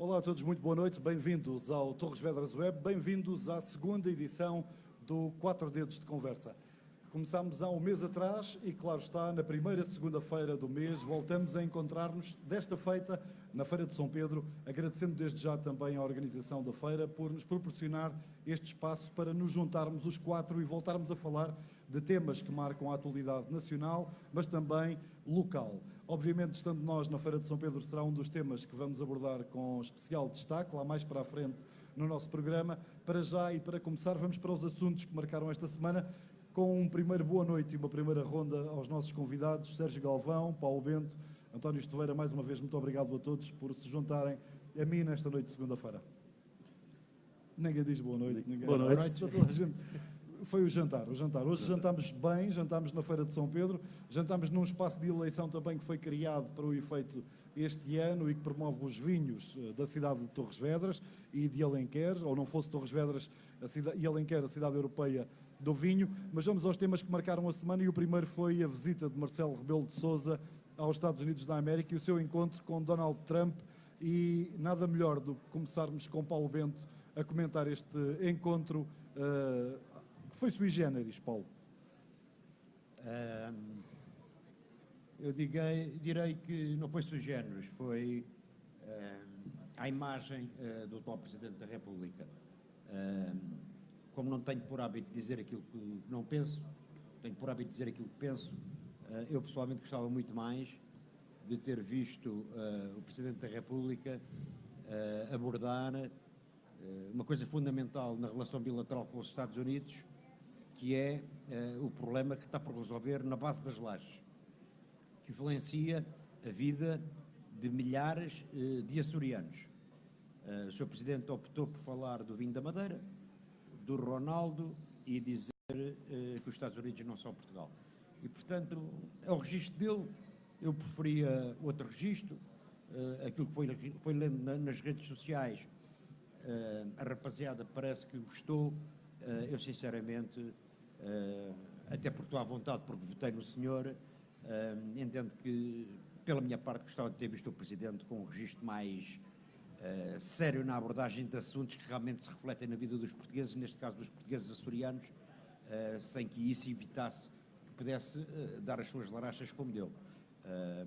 Olá a todos, muito boa noite, bem-vindos ao Torres Vedras Web, bem-vindos à segunda edição do Quatro Dedos de Conversa. Começámos há um mês atrás e, claro está, na primeira segunda-feira do mês voltamos a encontrar-nos, desta feita, na Feira de São Pedro, agradecendo desde já também à organização da feira por nos proporcionar este espaço para nos juntarmos os quatro e voltarmos a falar de temas que marcam a atualidade nacional, mas também local. Obviamente, estando nós na Feira de São Pedro, será um dos temas que vamos abordar com especial destaque, lá mais para a frente no nosso programa. Para já e para começar, vamos para os assuntos que marcaram esta semana, com um primeiro boa noite e uma primeira ronda aos nossos convidados, Sérgio Galvão, Paulo Bento, António Esteveira. Mais uma vez, muito obrigado a todos por se juntarem a mim nesta noite de segunda-feira. Ninguém diz boa noite. Ninguém... Boa noite. Toda a gente... Foi o jantar. Hoje jantámos bem, jantámos na Feira de São Pedro, jantámos num espaço de eleição também que foi criado para o efeito este ano e que promove os vinhos da cidade de Torres Vedras e de Alenquer, ou não fosse Torres Vedras e Alenquer, a cidade europeia do vinho. Mas vamos aos temas que marcaram a semana e o primeiro foi a visita de Marcelo Rebelo de Sousa aos Estados Unidos da América e o seu encontro com Donald Trump, e nada melhor do que começarmos com Paulo Bento a comentar este encontro que foi sui generis, Paulo. Eu direi que não foi sui generis, foi à imagem do atual Presidente da República. Como não tenho por hábito de dizer aquilo que não penso, tenho por hábito de dizer aquilo que penso, eu pessoalmente gostava muito mais de ter visto o Presidente da República abordar uma coisa fundamental na relação bilateral com os Estados Unidos, que é o problema que está por resolver na base das lajes, que influencia a vida de milhares de açorianos. O Sr. Presidente optou por falar do vinho da Madeira, do Ronaldo e dizer que os Estados Unidos não são Portugal. E, portanto, é o registro dele. Eu preferia outro registro, aquilo que foi lendo nas redes sociais. A rapaziada parece que gostou. Eu, sinceramente, até porque estou à vontade, porque votei no senhor, entendo que, pela minha parte, gostava de ter visto o Presidente com um registro mais sério na abordagem de assuntos que realmente se refletem na vida dos portugueses, neste caso dos portugueses açorianos, sem que isso evitasse que pudesse dar as suas larachas como deu.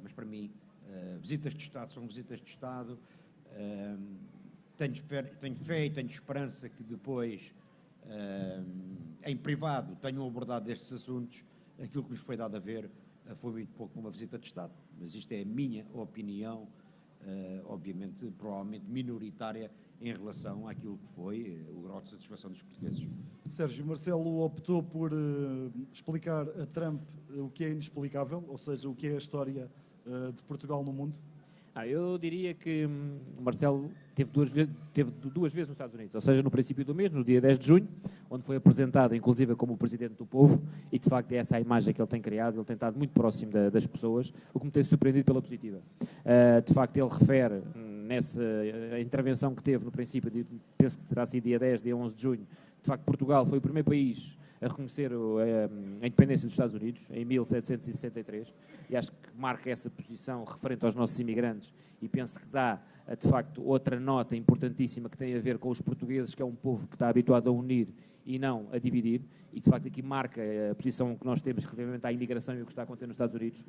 Mas, para mim, visitas de Estado são visitas de Estado. Tenho fé e tenho esperança que depois, em privado, tenham abordado estes assuntos. Aquilo que nos foi dado a ver foi muito pouco uma visita de Estado, mas isto é a minha opinião, obviamente, provavelmente minoritária em relação àquilo que foi o grau de satisfação dos portugueses. Sérgio, Marcelo optou por explicar a Trump o que é inexplicável, ou seja, o que é a história de Portugal no mundo. Eu diria que o Marcelo teve duas vezes nos Estados Unidos, ou seja, no princípio do mês, no dia 10 de junho, onde foi apresentado, inclusive, como o Presidente do Povo, e de facto é essa a imagem que ele tem criado. Ele tem estado muito próximo das pessoas, o que me tem surpreendido pela positiva. De facto, ele refere nessa intervenção que teve no princípio, penso que terá sido dia 10, dia 11 de junho, de facto Portugal foi o primeiro país a reconhecer a independência dos Estados Unidos, em 1763, e acho que marca essa posição referente aos nossos imigrantes, e penso que dá, de facto, outra nota importantíssima que tem a ver com os portugueses, que é um povo que está habituado a unir e não a dividir, e de facto aqui marca a posição que nós temos relativamente à imigração e o que está a acontecer nos Estados Unidos.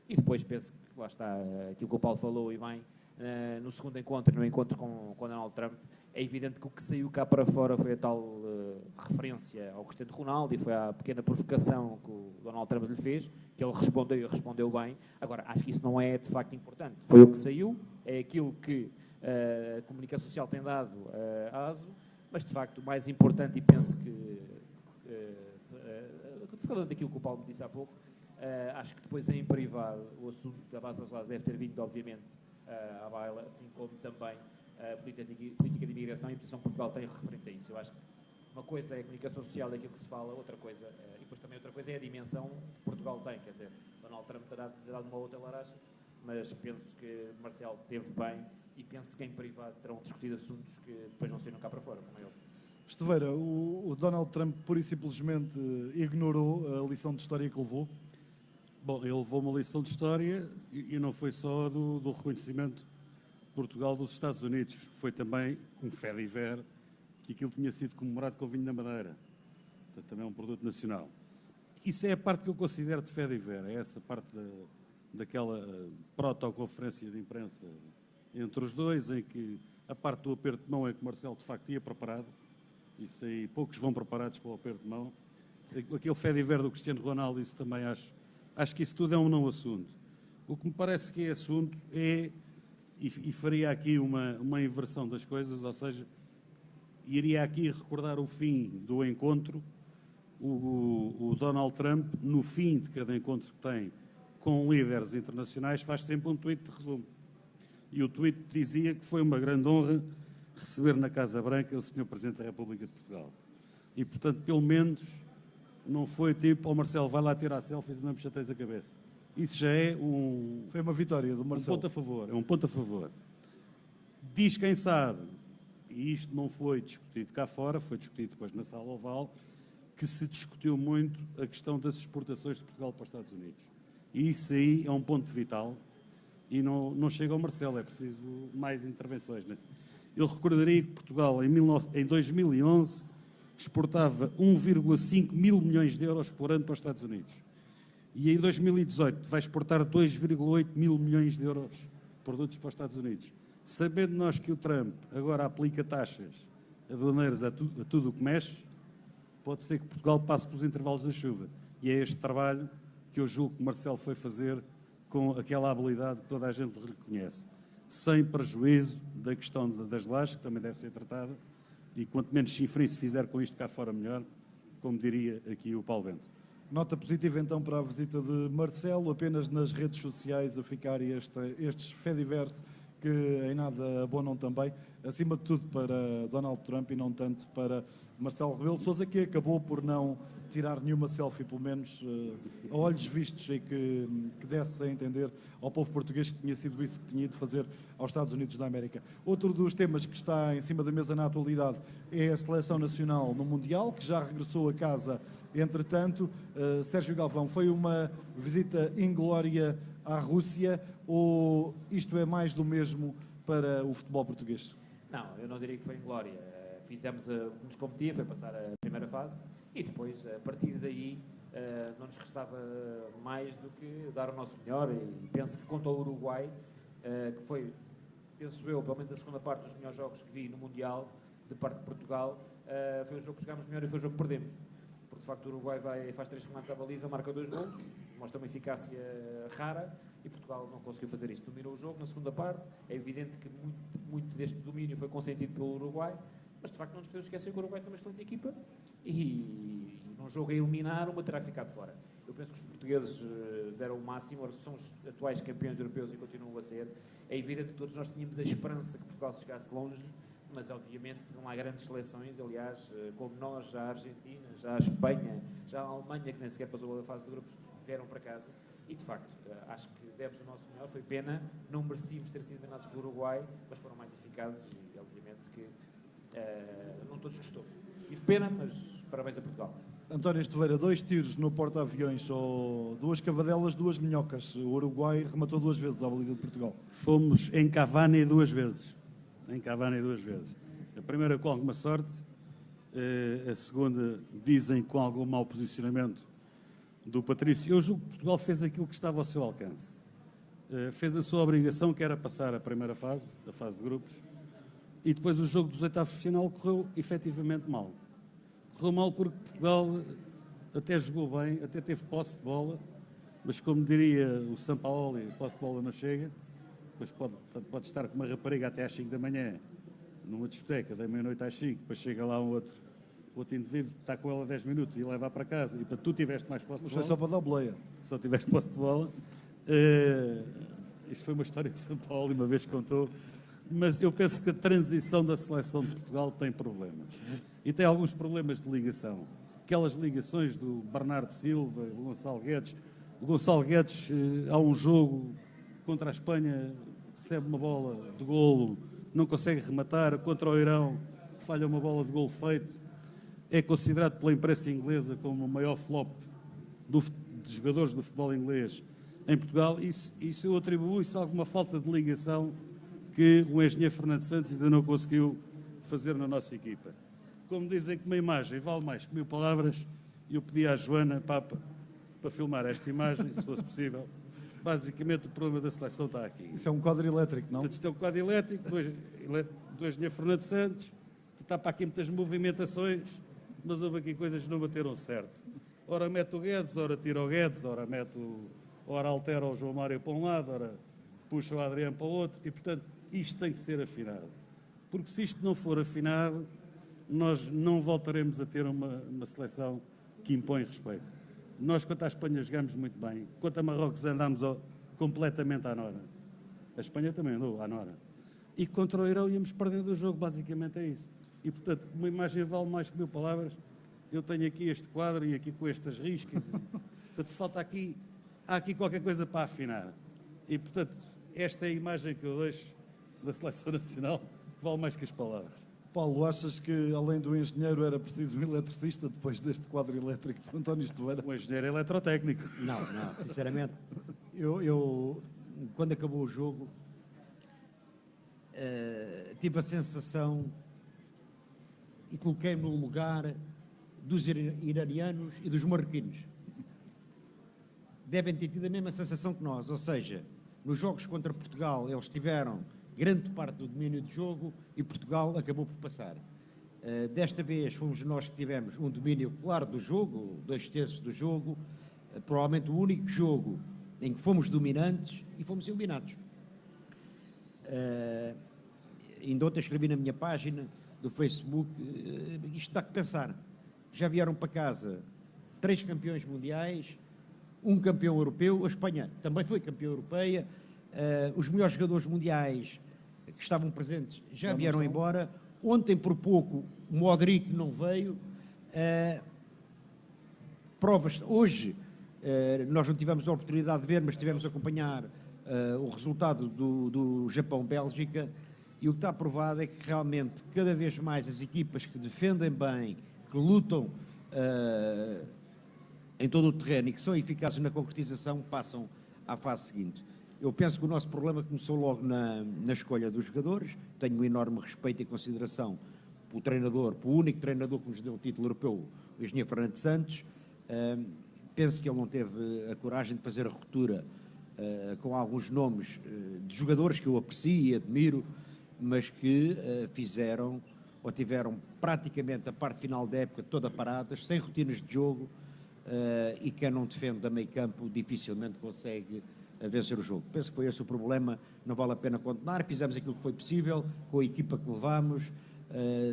E depois penso que, lá está, aquilo que o Paulo falou e bem, no segundo encontro, no encontro com Donald Trump, é evidente que o que saiu cá para fora foi a tal referência ao Cristiano Ronaldo, e foi a pequena provocação que o Donald Trump lhe fez, que ele respondeu bem. Agora, acho que isso não é de facto importante. Foi o que saiu, é aquilo que a comunicação social tem dado à ASO, mas de facto o mais importante, e penso que, falando daquilo que o Paulo me disse há pouco, acho que depois em privado o assunto da base das lajes deve ter vindo, obviamente, à baila, assim como também a política de imigração e a posição que Portugal tem referente a isso. Eu acho que uma coisa é a comunicação social daquilo que se fala, outra coisa, e depois também outra coisa é a dimensão que Portugal tem, quer dizer, Donald Trump terá dado uma outra laranja, mas penso que Marcelo teve bem, e penso que em privado terão discutido assuntos que depois não saíram cá para fora, como é óbvio. Esteveira, o Donald Trump pura e simplesmente ignorou a lição de história que levou? Bom, ele levou uma lição de história e não foi só do reconhecimento Portugal dos Estados Unidos. Foi também um fait divers que aquilo tinha sido comemorado com vinho da Madeira. Portanto, também é um produto nacional. Isso é a parte que eu considero de fait divers, é essa parte daquela protoconferência de imprensa entre os dois, em que a parte do aperto de mão é que o Marcelo de facto ia preparado. Isso aí, poucos vão preparados para o aperto de mão. Aquele fait divers do Cristiano Ronaldo, isso também acho que isso tudo é um não assunto. O que me parece que é assunto é, e faria aqui uma inversão das coisas, ou seja, iria aqui recordar o fim do encontro, o Donald Trump, no fim de cada encontro que tem com líderes internacionais, faz sempre um tweet de resumo. E o tweet dizia que foi uma grande honra receber na Casa Branca o Sr. Presidente da República de Portugal. E, portanto, pelo menos, não foi tipo, Marcelo, vai lá tirar selfies e não me chateias a cabeça. Isso já é Foi uma vitória do Marcelo. Um ponto a favor, é um ponto a favor. Diz quem sabe, e isto não foi discutido cá fora, foi discutido depois na Sala Oval, que se discutiu muito a questão das exportações de Portugal para os Estados Unidos. E isso aí é um ponto vital e não chega ao Marcelo, é preciso mais intervenções. Né? Eu recordaria que Portugal, em 2011, exportava 1,5 mil milhões de euros por ano para os Estados Unidos. E em 2018 vai exportar 2,8 mil milhões de euros de produtos para os Estados Unidos. Sabendo nós que o Trump agora aplica taxas aduaneiras a tudo o que mexe, pode ser que Portugal passe pelos intervalos da chuva. E é este trabalho que eu julgo que Marcelo foi fazer com aquela habilidade que toda a gente reconhece, sem prejuízo da questão das lajes, que também deve ser tratada, e quanto menos chifrinho se fizer com isto cá fora, melhor, como diria aqui o Paulo Bento. Nota positiva então para a visita de Marcelo, apenas nas redes sociais a ficar estes fait divers que em nada abonam também, acima de tudo para Donald Trump e não tanto para Marcelo Rebelo de Sousa, que acabou por não tirar nenhuma selfie, pelo menos a olhos vistos, e que desse a entender ao povo português que tinha sido isso que tinha ido fazer aos Estados Unidos da América. Outro dos temas que está em cima da mesa na atualidade é a seleção nacional no Mundial, que já regressou a casa entretanto. Sérgio Galvão, foi uma visita inglória à Rússia ou isto é mais do mesmo para o futebol português? Não, eu não diria que foi em glória. Fizemos o que nos competia, foi passar a primeira fase e depois, a partir daí, não nos restava mais do que dar o nosso melhor, e penso que contra o Uruguai, que foi, penso eu, pelo menos a segunda parte dos melhores jogos que vi no Mundial, de parte de Portugal, foi o jogo que jogámos melhor e foi o jogo que perdemos. Porque, de facto, o Uruguai faz 3 remates à baliza, marca 2 golos, mostra uma eficácia rara, e Portugal não conseguiu fazer isso. Dominou o jogo na segunda parte, é evidente que muito deste domínio foi consentido pelo Uruguai, mas de facto não nos podemos esquecer que o Uruguai tem uma excelente equipa e num jogo a eliminar, uma terá ficado fora. Eu penso que os portugueses deram o máximo, são os atuais campeões europeus e continuam a ser. É evidente que todos nós tínhamos a esperança que Portugal chegasse longe, mas obviamente não há grandes seleções, aliás, como nós, já a Argentina, já a Espanha, já a Alemanha, que nem sequer passou a fase de grupos, vieram para casa. E, de facto, acho que demos o nosso melhor, foi pena, não merecíamos ter sido eliminados pelo Uruguai, mas foram mais eficazes e, obviamente, que não todos gostou. Tive pena, mas parabéns a Portugal. António Esteveira, 2 tiros no porta-aviões, ou 2 cavadelas, 2 minhocas. O Uruguai rematou 2 vezes à baliza de Portugal. Fomos em Cavani 2 vezes. Em Cavani 2 vezes. A primeira com alguma sorte, a segunda dizem com algum mau posicionamento do Patrício. Eu julgo que Portugal fez aquilo que estava ao seu alcance. Fez a sua obrigação, que era passar a primeira fase, a fase de grupos, e depois o jogo dos oitavos de final correu efetivamente mal. Correu mal porque Portugal até jogou bem, até teve posse de bola, mas como diria o Sampaoli, posse de bola não chega, depois pode estar com uma rapariga até às 5 da manhã, numa discoteca, da meia-noite às 5, depois chega lá um outro indivíduo, está com ela 10 minutos e leva para casa, e para tu tiveste mais posse de bola. Mas foi só para dar boleia. Só tiveste posse de bola. Isto foi uma história que São Paulo uma vez contou, mas eu penso que a transição da seleção de Portugal tem problemas. E tem alguns problemas de ligação. Aquelas ligações do Bernardo Silva, do Gonçalo Guedes. O Gonçalo Guedes, há um jogo contra a Espanha, recebe uma bola de golo, não consegue rematar, contra o Irão, falha uma bola de golo feito. É considerado pela imprensa inglesa como o maior flop dos jogadores do futebol inglês em Portugal. Isso eu atribuo a alguma falta de ligação que o engenheiro Fernando Santos ainda não conseguiu fazer na nossa equipa. Como dizem que uma imagem vale mais que 1000 palavras, eu pedi à Joana para filmar esta imagem, se fosse possível. Basicamente, o problema da seleção está aqui. Isso é um quadro elétrico, não? Portanto, isto é um quadro elétrico do engenheiro Fernando Santos, está para aqui muitas movimentações, mas houve aqui coisas que não bateram certo. Ora mete o Guedes, ora tira o Guedes, ora altera o João Mário para um lado, ora puxa o Adriano para o outro, e, portanto, isto tem que ser afinado. Porque se isto não for afinado, nós não voltaremos a ter uma seleção que impõe respeito. Nós, quanto à Espanha, jogamos muito bem. Quanto a Marrocos, andámos completamente à nora. A Espanha também andou à nora. E contra o Irão íamos perdendo o jogo, basicamente é isso. E, portanto, uma imagem vale mais que 1000 palavras. Eu tenho aqui este quadro e aqui com estas riscas. Portanto, há aqui qualquer coisa para afinar. E, portanto, esta é a imagem que eu deixo da Seleção Nacional, que vale mais que as palavras. Paulo, achas que além do engenheiro era preciso um eletricista depois deste quadro elétrico de António Estuveira? Um engenheiro eletrotécnico. Não, sinceramente, eu quando acabou o jogo, tive a sensação e coloquei-me no lugar dos iranianos e dos marroquinos. Devem ter tido a mesma sensação que nós, ou seja, nos jogos contra Portugal eles tiveram grande parte do domínio de jogo e Portugal acabou por passar. Desta vez fomos nós que tivemos um domínio claro do jogo, 2/3 do jogo, provavelmente o único jogo em que fomos dominantes e fomos eliminados. Ainda ontem escrevi na minha página do Facebook, isto dá que pensar. Já vieram para casa 3 campeões mundiais, um campeão europeu, a Espanha também foi campeã europeia, os melhores jogadores mundiais que estavam presentes já vieram embora. Ontem, por pouco, o Modric não veio. Provas, hoje, nós não tivemos a oportunidade de ver, mas tivemos a acompanhar o resultado do Japão-Bélgica, e o que está provado é que realmente cada vez mais as equipas que defendem bem, que lutam em todo o terreno e que são eficazes na concretização, passam à fase seguinte. Eu penso que o nosso problema começou logo na escolha dos jogadores. Tenho um enorme respeito e consideração pelo treinador, pelo único treinador que nos deu o título europeu, o engenheiro Fernando Santos. Penso que ele não teve a coragem de fazer a ruptura com alguns nomes de jogadores que eu aprecio e admiro, mas que fizeram ou tiveram praticamente a parte final da época toda paradas, sem rotinas de jogo, e quem não defende a meio campo dificilmente consegue a vencer o jogo. Penso que foi esse o problema, não vale a pena condenar, fizemos aquilo que foi possível, com a equipa que levámos,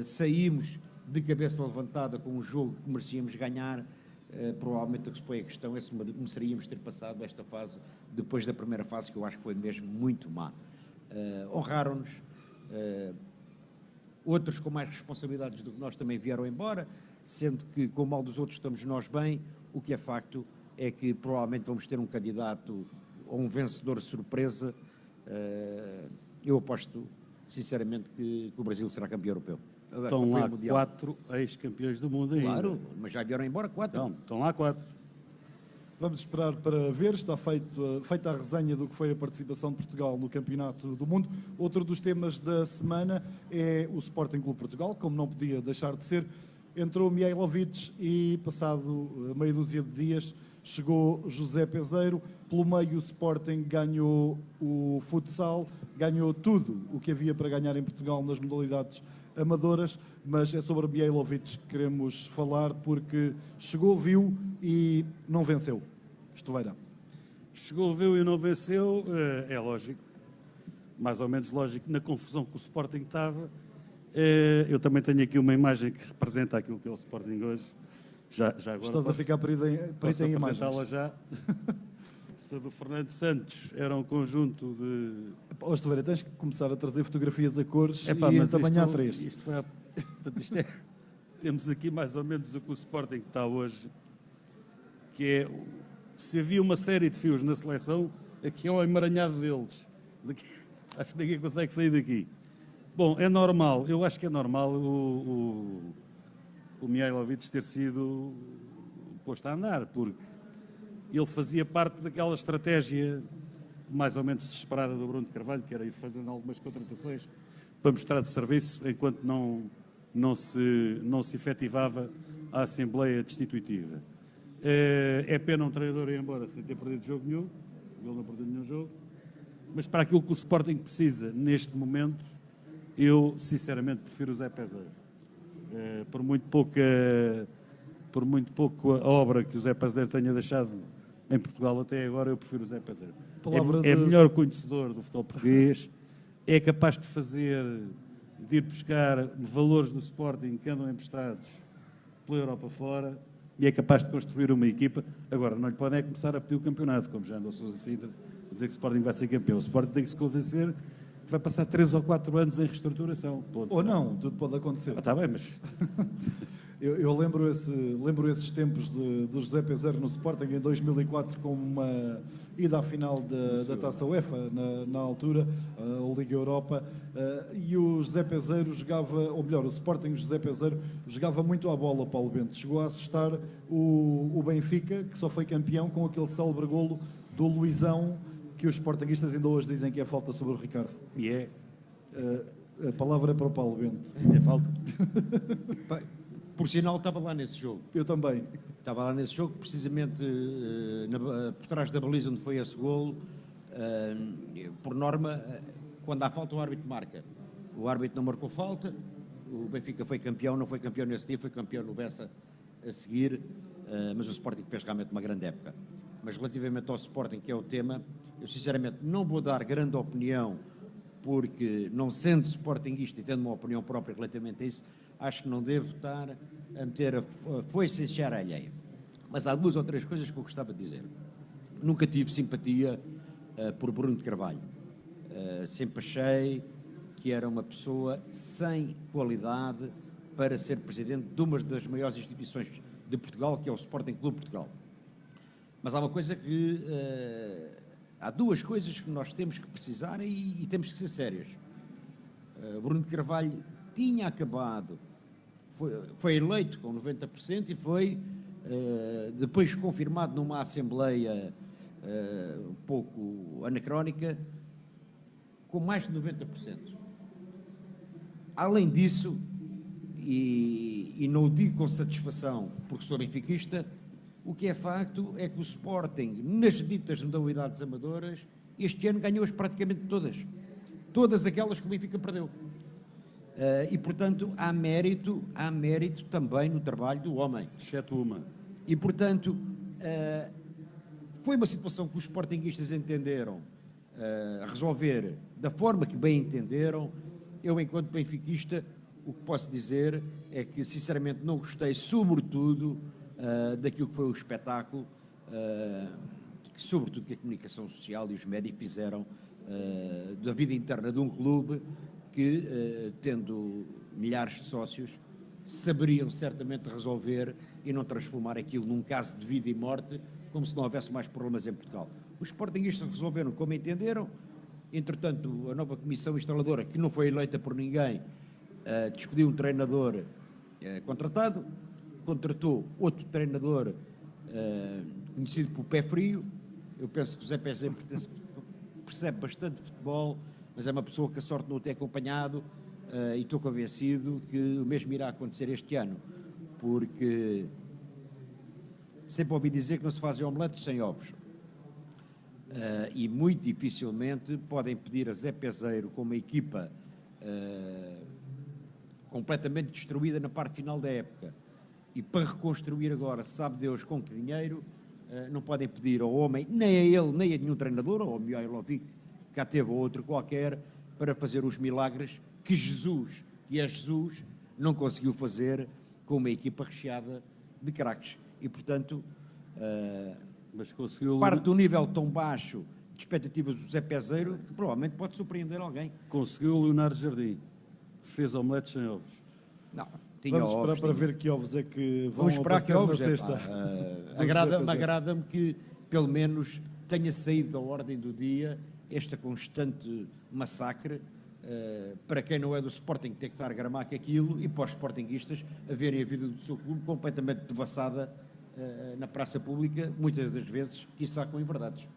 saímos de cabeça levantada com um jogo que merecíamos ganhar. Provavelmente o que se põe a questão é se mereceríamos ter passado esta fase depois da primeira fase, que eu acho que foi mesmo muito má. Honraram-nos, outros com mais responsabilidades do que nós também vieram embora, sendo que com o mal dos outros estamos nós bem. O que é facto é que provavelmente vamos ter um candidato ou um vencedor surpresa. Eu aposto, sinceramente, que o Brasil será campeão europeu. Estão lá 4 ex-campeões do mundo ainda. Claro, mas já vieram embora 4. Não, estão lá 4. Vamos esperar para ver. Está feita a resenha do que foi a participação de Portugal no Campeonato do Mundo. Outro dos temas da semana é o Sporting Clube Portugal, como não podia deixar de ser. Entrou Mihailovic e, passado meia dúzia de dias, chegou José Peseiro. Pelo meio, o Sporting ganhou o futsal, ganhou tudo o que havia para ganhar em Portugal nas modalidades amadoras, mas é sobre Mihailovic que queremos falar, porque chegou, viu e não venceu. Estuveira. Chegou, viu e não venceu, é lógico. Mais ou menos lógico, na confusão que o Sporting estava. Eu também tenho aqui uma imagem que representa aquilo que é o Sporting hoje. Já agora estás a ficar perito em imagens. Já. Essa do Fernando Santos era um conjunto de... Estuveira, tens que começar a trazer fotografias a cores e também A3. Temos aqui mais ou menos o que o Sporting está hoje, que é, se havia uma série de fios na seleção, aqui é o emaranhado deles. Acho que ninguém consegue sair daqui. Bom, é normal, eu acho que é normal o Mihailovic ter sido posto a andar, porque ele fazia parte daquela estratégia mais ou menos desesperada do Bruno de Carvalho, que era ir fazendo algumas contratações para mostrar de serviço, enquanto não se efetivava a Assembleia Destitutiva. É pena um treinador ir embora sem ter perdido jogo nenhum, ele não perdeu nenhum jogo, mas para aquilo que o Sporting precisa neste momento, eu sinceramente prefiro o Zé Peseiro. Por muito pouco a obra que o Zé Peseiro tenha deixado em Portugal até agora, eu prefiro o Zé Peseiro. É melhor conhecedor do futebol português, é capaz de ir buscar valores do Sporting que andam emprestados pela Europa fora e é capaz de construir uma equipa. Agora, não lhe podem começar a pedir o campeonato, como já andou Sousa Sintra, dizer que o Sporting vai ser campeão. O Sporting tem que se convencer que vai passar 3 ou 4 anos em reestruturação. Ou não, tudo pode acontecer. Está bem, mas... Eu lembro esses tempos do José Peseiro no Sporting em 2004 com uma ida à final da Taça UEFA na altura, a Liga Europa, e o José Peseiro jogava, ou melhor, o Sporting José Peseiro jogava muito à bola, Paulo Bento. Chegou a assustar o Benfica, que só foi campeão com aquele célebre golo do Luizão, que os sportinguistas ainda hoje dizem que é falta sobre o Ricardo. E é? A palavra é para o Paulo Bento. É falta? Por sinal, estava lá nesse jogo. Eu também. Estava lá nesse jogo, precisamente por trás da baliza onde foi esse golo. Por norma, quando há falta, o árbitro marca. O árbitro não marcou falta, o Benfica foi campeão, não foi campeão nesse dia, foi campeão no Bessa a seguir, mas o Sporting fez realmente uma grande época. Mas relativamente ao Sporting, que é o tema, eu sinceramente não vou dar grande opinião, porque não sendo sportinguista e tendo uma opinião própria relativamente a isso, acho que não devo estar a meter a foice em seara alheia. Mas há 2 ou 3 coisas que eu gostava de dizer. Nunca tive simpatia por Bruno de Carvalho. Sempre achei que era uma pessoa sem qualidade para ser presidente de uma das maiores instituições de Portugal, que é o Sporting Clube Portugal. Mas há uma coisa que... há 2 coisas que nós temos que precisar e temos que ser sérios. Bruno de Carvalho tinha acabado, foi eleito com 90% e foi depois confirmado numa Assembleia um pouco anacrónica com mais de 90%. Além disso, e não o digo com satisfação porque sou benfiquista, o que é facto é que o Sporting, nas ditas modalidades amadoras, este ano ganhou-as praticamente todas aquelas que o Benfica perdeu. E, portanto, há mérito também no trabalho do homem. Exceto uma. E, portanto, foi uma situação que os sportinguistas entenderam resolver da forma que bem entenderam. Eu, enquanto benfiquista, o que posso dizer é que, sinceramente, não gostei, sobretudo, daquilo que foi o espetáculo, sobretudo que a comunicação social e os médias fizeram da vida interna de um clube que, tendo milhares de sócios, saberiam certamente resolver e não transformar aquilo num caso de vida e morte, como se não houvesse mais problemas em Portugal. Os sportinguistas resolveram como entenderam. Entretanto, a nova comissão instaladora, que não foi eleita por ninguém, despediu um treinador contratado, contratou outro treinador conhecido por pé frio. Eu penso que o José Peseiro percebe bastante futebol, mas é uma pessoa que a sorte não o tem acompanhado, e estou convencido que o mesmo irá acontecer este ano, porque sempre ouvi dizer que não se fazem omeletes sem ovos, e muito dificilmente podem pedir a Zé Peseiro, com uma equipa completamente destruída na parte final da época, e para reconstruir agora, sabe Deus com que dinheiro, não podem pedir ao homem, nem a ele, nem a nenhum treinador, ou ao Mihailovic, cá teve ou outro qualquer, para fazer os milagres que Jesus, e é Jesus, não conseguiu fazer com uma equipa recheada de craques. E, portanto, mas conseguiu... parte do nível tão baixo de expectativas do Zé Peseiro, que provavelmente pode surpreender alguém. Conseguiu o Leonardo Jardim. Fez omeletes sem ovos. Não, Vamos esperar para ver que ovos é que vão aparecer na sexta. Agrada-me que, pelo menos, tenha saído da ordem do dia esta constante massacre, para quem não é do Sporting ter que estar a gramar que aquilo, e para os sportinguistas a verem a vida do seu clube completamente devassada na praça pública, muitas das vezes, quiçá com inverdades.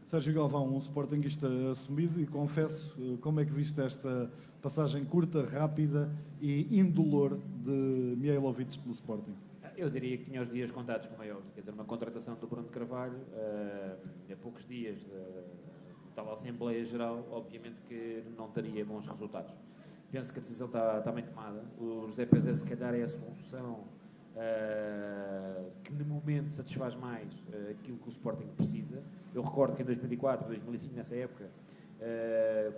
Sérgio Galvão, um sportinguista assumido, e confesso, como é que viste esta passagem curta, rápida e indolor de Mihailovic pelo Sporting? Eu diria que tinha os dias contados com o maior. Quer dizer, uma contratação do Bruno Carvalho, a poucos dias de tal Assembleia Geral, obviamente que não teria bons resultados. Penso que a decisão está bem tomada. O José Pérez, se calhar, é a solução que, no momento, satisfaz mais aquilo que o Sporting precisa. Eu recordo que em 2004, 2005, nessa época,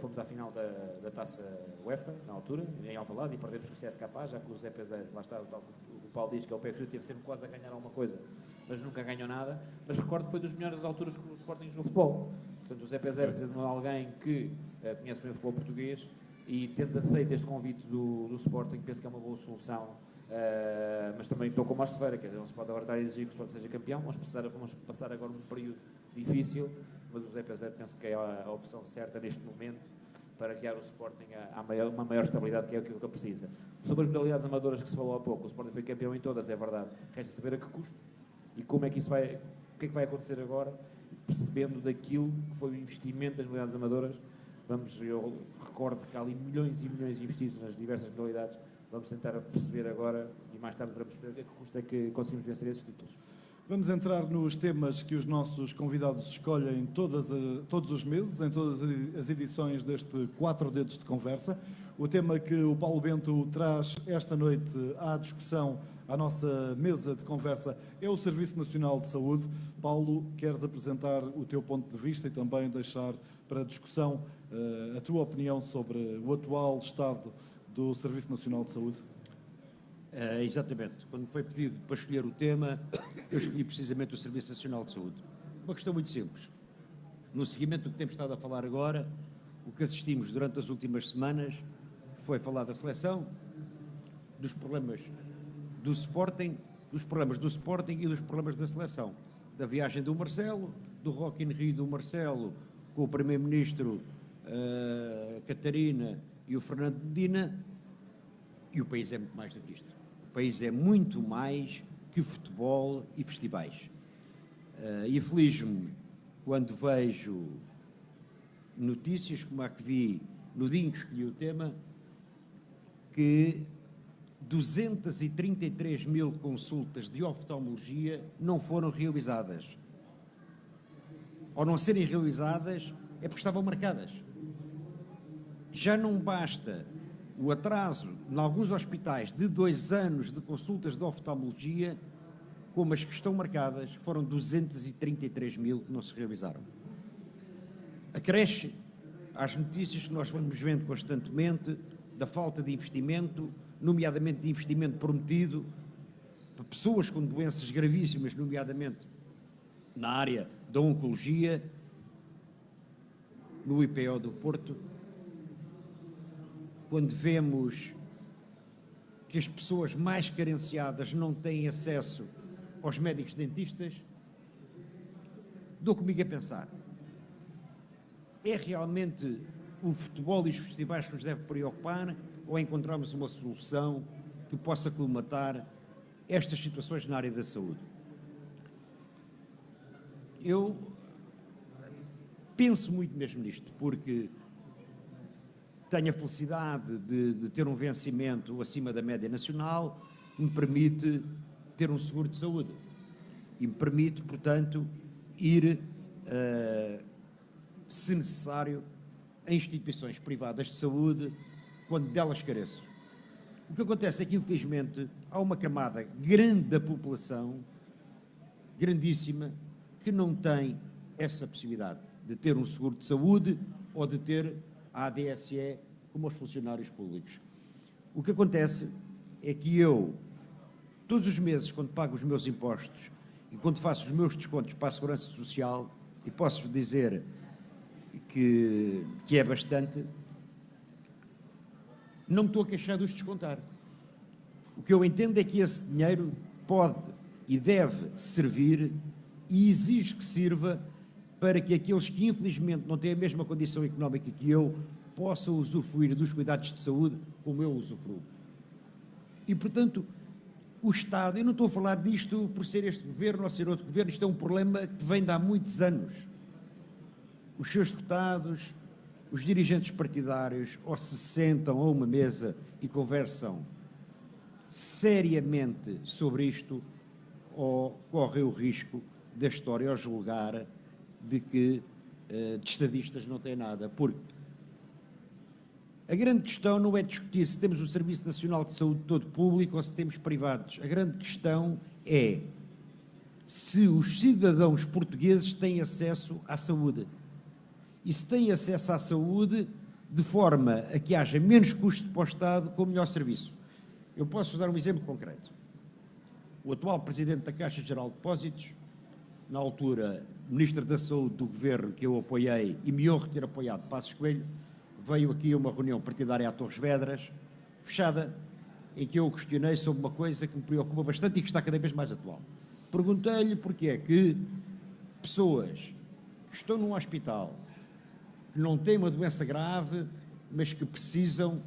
fomos à final da Taça UEFA, na altura, em Alvalade, e perdemos com o CSKA, já que o José Pérez, lá está, o Paulo diz que é o pé frio, teve sempre quase a ganhar alguma coisa, mas nunca ganhou nada. Mas recordo que foi das melhores alturas que o Sporting jogou futebol. Portanto, o José Pérez, sendo alguém que conhece bem o futebol português e tendo aceito este convite do Sporting, penso que é uma boa solução. Mas também estou com o Márcio Ferreira, quer dizer, não se pode agora estar a exigir que o Sporting seja campeão. Vamos passar agora um período difícil, mas o José Pérez penso que é a opção certa neste momento para guiar o Sporting a uma maior estabilidade, que é aquilo que ele precisa. Sobre as modalidades amadoras que se falou há pouco, o Sporting foi campeão em todas, é verdade. Resta saber a que custo e como é que isso vai, o que é que vai acontecer agora, percebendo daquilo que foi o investimento das modalidades amadoras. Eu recordo que há ali milhões e milhões investidos nas diversas modalidades. Vamos tentar perceber agora, e mais tarde veremos a que custo é que conseguimos vencer esses títulos. Vamos entrar nos temas que os nossos convidados escolhem todos os meses, em todas as edições deste 4 Dedos de Conversa. O tema que o Paulo Bento traz esta noite à discussão, à nossa mesa de conversa, é o Serviço Nacional de Saúde. Paulo, queres apresentar o teu ponto de vista e também deixar para discussão a tua opinião sobre o atual estado do Serviço Nacional de Saúde? Exatamente. Quando foi pedido para escolher o tema, eu escolhi precisamente o Serviço Nacional de Saúde. Uma questão muito simples. No seguimento do que temos estado a falar agora, o que assistimos durante as últimas semanas foi falar da seleção, dos problemas do Sporting, dos problemas do Sporting e dos problemas da seleção. Da viagem do Marcelo, do Rock in Rio do Marcelo, com o Primeiro-Ministro Catarina e o Fernando Medina, e o país é muito mais do que isto. O país é muito mais que futebol e festivais. E aflige-me quando vejo notícias, como a que vi no dia em que escolhi o tema, que 233 mil consultas de oftalmologia não foram realizadas. Ao não serem realizadas, é porque estavam marcadas. Já não basta o atraso, em alguns hospitais, de 2 anos de consultas de oftalmologia, como as que estão marcadas, foram 233 mil que não se realizaram. Acresce às notícias que nós vamos vendo constantemente da falta de investimento, nomeadamente de investimento prometido para pessoas com doenças gravíssimas, nomeadamente na área da oncologia, no IPO do Porto, quando vemos que as pessoas mais carenciadas não têm acesso aos médicos dentistas, dou comigo a pensar. É realmente o futebol e os festivais que nos deve preocupar ou encontramos uma solução que possa colmatar estas situações na área da saúde? Eu penso muito mesmo nisto, porque tenho a felicidade de ter um vencimento acima da média nacional que me permite ter um seguro de saúde e me permite, portanto, ir, se necessário, a instituições privadas de saúde quando delas careço. O que acontece é que, infelizmente, há uma camada grande da população, grandíssima, que não tem essa possibilidade de ter um seguro de saúde ou de ter a ADSE como os funcionários públicos. O que acontece é que eu, todos os meses, quando pago os meus impostos e quando faço os meus descontos para a Segurança Social, e posso dizer que é bastante, não me estou a queixar de os descontar. O que eu entendo é que esse dinheiro pode e deve servir e exige que sirva para que aqueles que infelizmente não têm a mesma condição económica que eu possam usufruir dos cuidados de saúde como eu usufruo. E, portanto, o Estado, eu não estou a falar disto por ser este governo ou ser outro governo, isto é um problema que vem de há muitos anos. os seus deputados, os dirigentes partidários, ou se sentam a uma mesa e conversam seriamente sobre isto, ou correm o risco da história ao julgar de que de estadistas não tem nada. Porque a grande questão não é discutir se temos o Serviço Nacional de Saúde todo público ou se temos privados. A grande questão é se os cidadãos portugueses têm acesso à saúde. E se têm acesso à saúde de forma a que haja menos custo para o Estado com melhor serviço. Eu posso dar um exemplo concreto. O atual Presidente da Caixa Geral de Depósitos, na altura Ministro da Saúde do Governo que eu apoiei e me honro ter apoiado, Passos Coelho, veio aqui a uma reunião partidária a Torres Vedras, fechada, em que eu o questionei sobre uma coisa que me preocupa bastante e que está cada vez mais atual. Perguntei-lhe porque é que pessoas que estão num hospital, que não têm uma doença grave, mas que precisam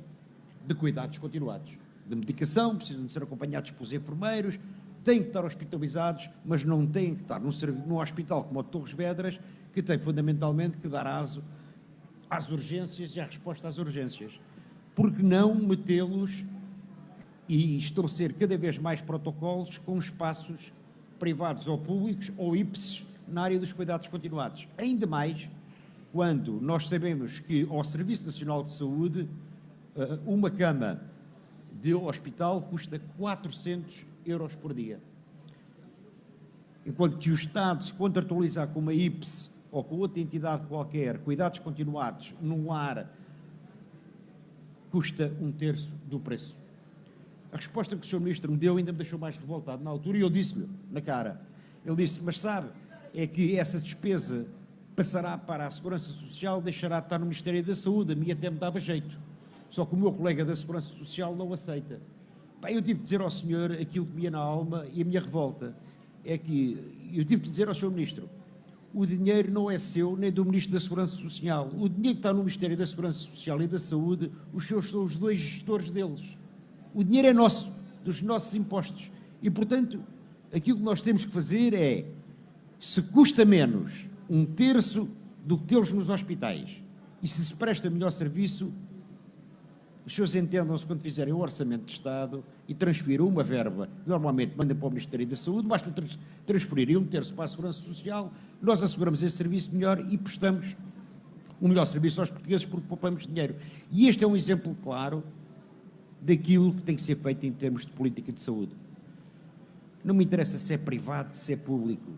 de cuidados continuados, de medicação, precisam de ser acompanhados pelos enfermeiros, têm que estar hospitalizados, mas não têm que estar num hospital como o de Torres Vedras, que tem fundamentalmente que dar aso às urgências e à resposta às urgências. Porque não metê-los e estabelecer cada vez mais protocolos com espaços privados ou públicos ou IPSs na área dos cuidados continuados. Ainda mais quando nós sabemos que ao Serviço Nacional de Saúde uma cama de hospital custa 400 euros por dia. Enquanto que o Estado se contratualizar com uma IPS ou com outra entidade qualquer, cuidados continuados, num lar, custa 1/3 do preço. A resposta que o Sr. Ministro me deu ainda me deixou mais revoltado na altura e eu disse-lhe na cara. Ele disse, mas sabe, é que essa despesa passará para a Segurança Social, deixará de estar no Ministério da Saúde, a mim até me dava jeito. Só que o meu colega da Segurança Social não aceita. Bem, eu tive de dizer ao senhor aquilo que me ia na alma e a minha revolta é que eu tive de dizer ao Sr. Ministro, o dinheiro não é seu nem do Ministro da Segurança Social. O dinheiro que está no Ministério da Segurança Social e da Saúde, os seus são os dois gestores deles. O dinheiro é nosso, dos nossos impostos. E, portanto, aquilo que nós temos que fazer é, se custa menos 1/3 do que tê-los nos hospitais e se presta melhor serviço, os senhores entendam-se quando fizerem o orçamento de Estado e transfiram uma verba, que normalmente mandam para o Ministério da Saúde, basta transferir 1/3 para a Segurança Social, nós asseguramos esse serviço melhor e prestamos um melhor serviço aos portugueses porque poupamos dinheiro. E este é um exemplo claro daquilo que tem que ser feito em termos de política de saúde. Não me interessa se é privado, se é público.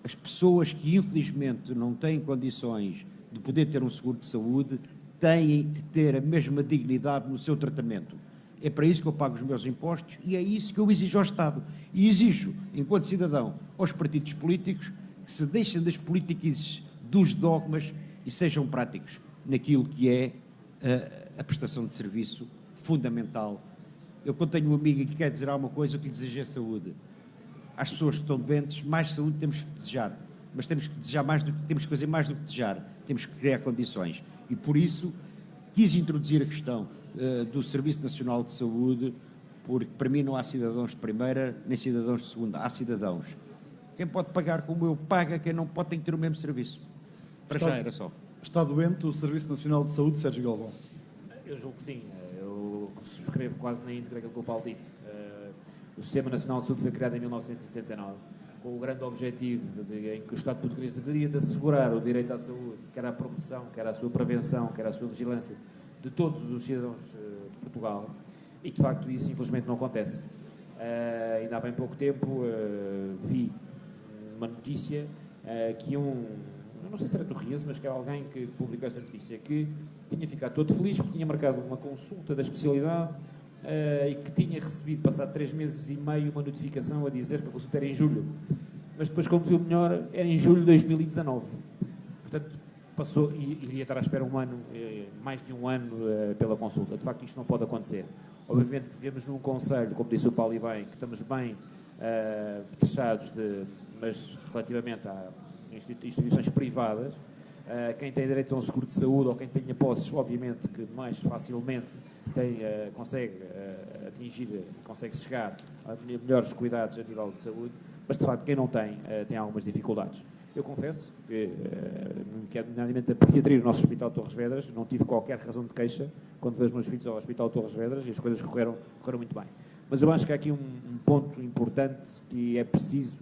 As pessoas que infelizmente não têm condições de poder ter um seguro de saúde têm de ter a mesma dignidade no seu tratamento. É para isso que eu pago os meus impostos e é isso que eu exijo ao Estado. E exijo, enquanto cidadão, aos partidos políticos que se deixem das políticas dos dogmas e sejam práticos naquilo que é a prestação de serviço fundamental. Eu, quando tenho um amigo que quer dizer alguma coisa, o que lhe desejo é saúde. Às pessoas que estão doentes, mais saúde temos que desejar, mas temos que desejar mais temos que fazer mais do que desejar, temos que criar condições. E por isso quis introduzir a questão do Serviço Nacional de Saúde, porque para mim não há cidadãos de primeira nem cidadãos de segunda, há cidadãos. Quem pode pagar como eu paga, quem não pode tem que ter o mesmo serviço. Para já era só. Está doente o Serviço Nacional de Saúde, Sérgio Galvão? Eu julgo que sim. Eu subscrevo quase na íntegra aquilo que o Paulo disse. O Sistema Nacional de Saúde foi criado em 1979, com o grande objetivo em que o Estado português deveria de assegurar o direito à saúde, quer a promoção, quer a sua prevenção, quer a sua vigilância de todos os cidadãos de Portugal, e de facto isso infelizmente não acontece. Ainda há bem pouco tempo vi uma notícia que eu não sei se era do Rias, mas que era alguém que publicou essa notícia, que tinha ficado todo feliz porque tinha marcado uma consulta da especialidade e que tinha recebido, passado 3 meses e meio, uma notificação a dizer que a consulta era em julho. Mas depois, quando viu melhor, era em julho de 2019. Portanto, passou e iria estar à espera um ano, mais de um ano pela consulta. De facto, isto não pode acontecer. Obviamente, vivemos num conselho, como disse o Paulo e bem, que estamos bem fechados, mas relativamente a instituições privadas, quem tem direito a um seguro de saúde ou quem tenha posses, obviamente que mais facilmente consegue atingir, consegue chegar a melhores cuidados a nível de saúde, mas de facto quem não tem, tem algumas dificuldades. Eu confesso que, nomeadamente a pediatria do nosso Hospital de Torres Vedras, não tive qualquer razão de queixa quando vejo os meus filhos ao Hospital de Torres Vedras e as coisas correram muito bem. Mas eu acho que há aqui um ponto importante que é preciso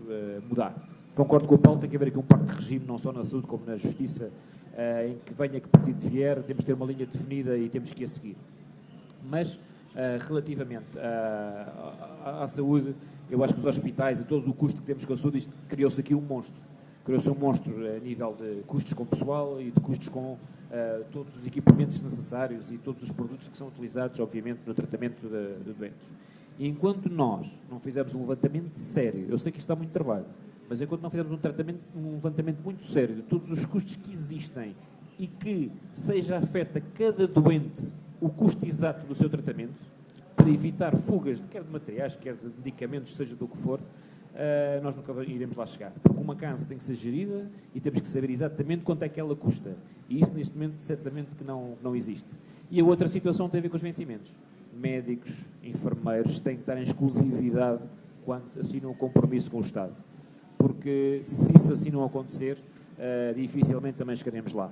mudar. Concordo com o Paulo, tem que haver aqui um pacto de regime, não só na saúde como na justiça, em que venha que partido vier, temos que ter uma linha definida e temos que a seguir. Mas, relativamente à saúde, eu acho que os hospitais e todo o custo que temos com a saúde, isto criou-se aqui um monstro. Criou-se um monstro a nível de custos com pessoal e de custos com todos os equipamentos necessários e todos os produtos que são utilizados, obviamente, no tratamento de doentes. E enquanto nós não fizermos um levantamento sério, eu sei que isto dá muito trabalho, mas enquanto não fizermos um levantamento muito sério de todos os custos que existem e que seja afeta cada doente o custo exato do seu tratamento, para evitar fugas, quer de materiais, quer de medicamentos, seja do que for, nós nunca iremos lá chegar. Porque uma casa tem que ser gerida e temos que saber exatamente quanto é que ela custa. E isso, neste momento, certamente que não existe. E a outra situação tem a ver com os vencimentos. Médicos, enfermeiros têm que estar em exclusividade quando assinam um compromisso com o Estado. Porque se isso assim não acontecer, dificilmente também chegaremos lá.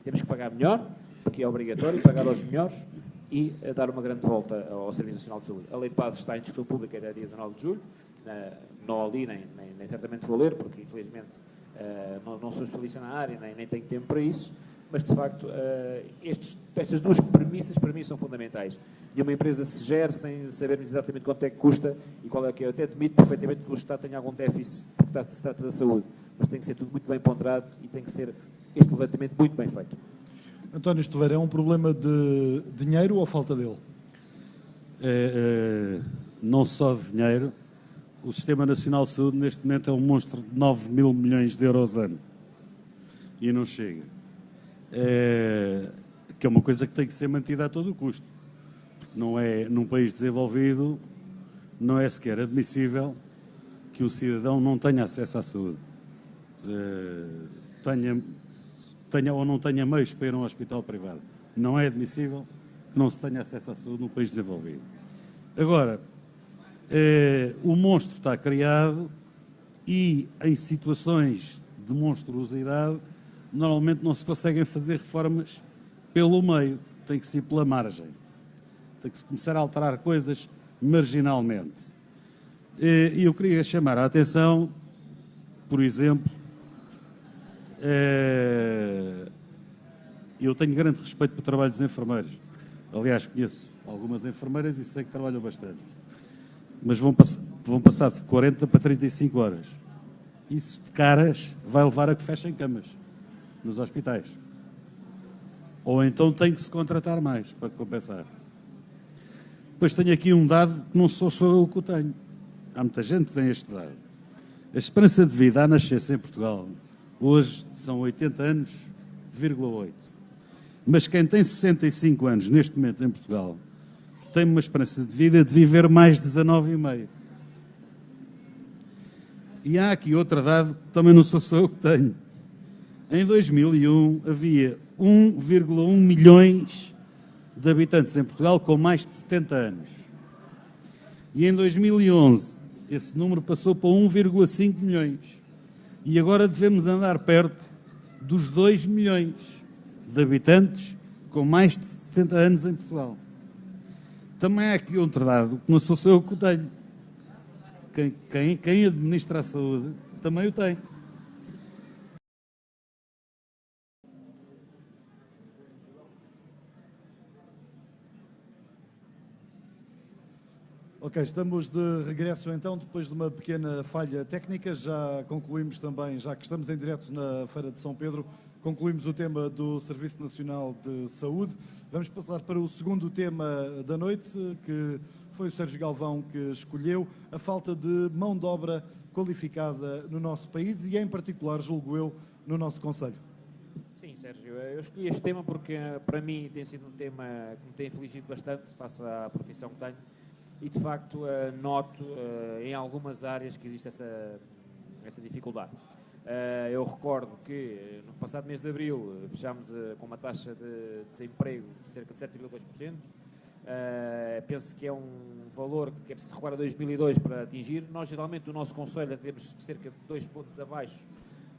Temos que pagar melhor, porque é obrigatório pagar aos melhores e dar uma grande volta ao Serviço Nacional de Saúde. A Lei de Passos está em discussão pública até dia 19 de julho, não ali nem certamente vou ler, porque infelizmente não sou especialista na área, nem tenho tempo para isso, mas de facto estas duas premissas para mim são fundamentais. E uma empresa se gere sem saber exatamente quanto é que custa e qual é que é. Eu até admito perfeitamente que o Estado tenha algum déficit, porque se trata da saúde, mas tem que ser tudo muito bem ponderado e tem que ser este levantamento muito bem feito. António Esteveiro, é um problema de dinheiro ou falta dele? Não só de dinheiro. O Sistema Nacional de Saúde, neste momento, é um monstro de 9 mil milhões de euros ano. E não chega. Que é uma coisa que tem que ser mantida a todo o custo. Não é, num país desenvolvido, não é sequer admissível que o cidadão não tenha acesso à saúde. Tenha ou não tenha meios para ir a um hospital privado. Não é admissível que não se tenha acesso à saúde num país desenvolvido. Agora, o monstro está criado e em situações de monstruosidade normalmente não se conseguem fazer reformas pelo meio, tem que ser pela margem. Tem que se começar a alterar coisas marginalmente. E eu queria chamar a atenção, por exemplo, eu tenho grande respeito pelo trabalho dos enfermeiros. Aliás, conheço algumas enfermeiras e sei que trabalham bastante. Mas vão passar de 40 para 35 horas. Isso, de caras, vai levar a que fechem camas nos hospitais. Ou então tem que se contratar mais para compensar. Depois tenho aqui um dado que não sou só eu que o tenho. Há muita gente que tem este dado. A esperança de vida à nascença em Portugal hoje são 80 anos,8. Mas quem tem 65 anos neste momento em Portugal tem uma esperança de vida de viver mais 19,5. E há aqui outro dado que também não sou só eu que tenho. Em 2001 havia 1,1 milhões de habitantes em Portugal com mais de 70 anos. E em 2011 esse número passou para 1,5 milhões. E agora devemos andar perto dos 2 milhões de habitantes com mais de 70 anos em Portugal. Também há aqui outro dado que não sou só eu que o tenho. Quem administra a saúde também o tem. Ok, estamos de regresso então, depois de uma pequena falha técnica. Já concluímos também, já que estamos em direto na Feira de São Pedro, concluímos o tema do Serviço Nacional de Saúde. Vamos passar para o segundo tema da noite, que foi o Sérgio Galvão que escolheu, a falta de mão de obra qualificada no nosso país e, em particular, julgo eu, no nosso concelho. Sim, Sérgio, eu escolhi este tema porque, para mim, tem sido um tema que me tem afligido bastante, face à profissão que tenho. E, de facto, noto em algumas áreas que existe essa dificuldade. Eu recordo que no passado mês de abril fechámos com uma taxa de desemprego de cerca de 7,2%. Penso que é um valor que é preciso recuar a 2002 para atingir. Nós, geralmente, no nosso concelho, temos cerca de 2 pontos abaixo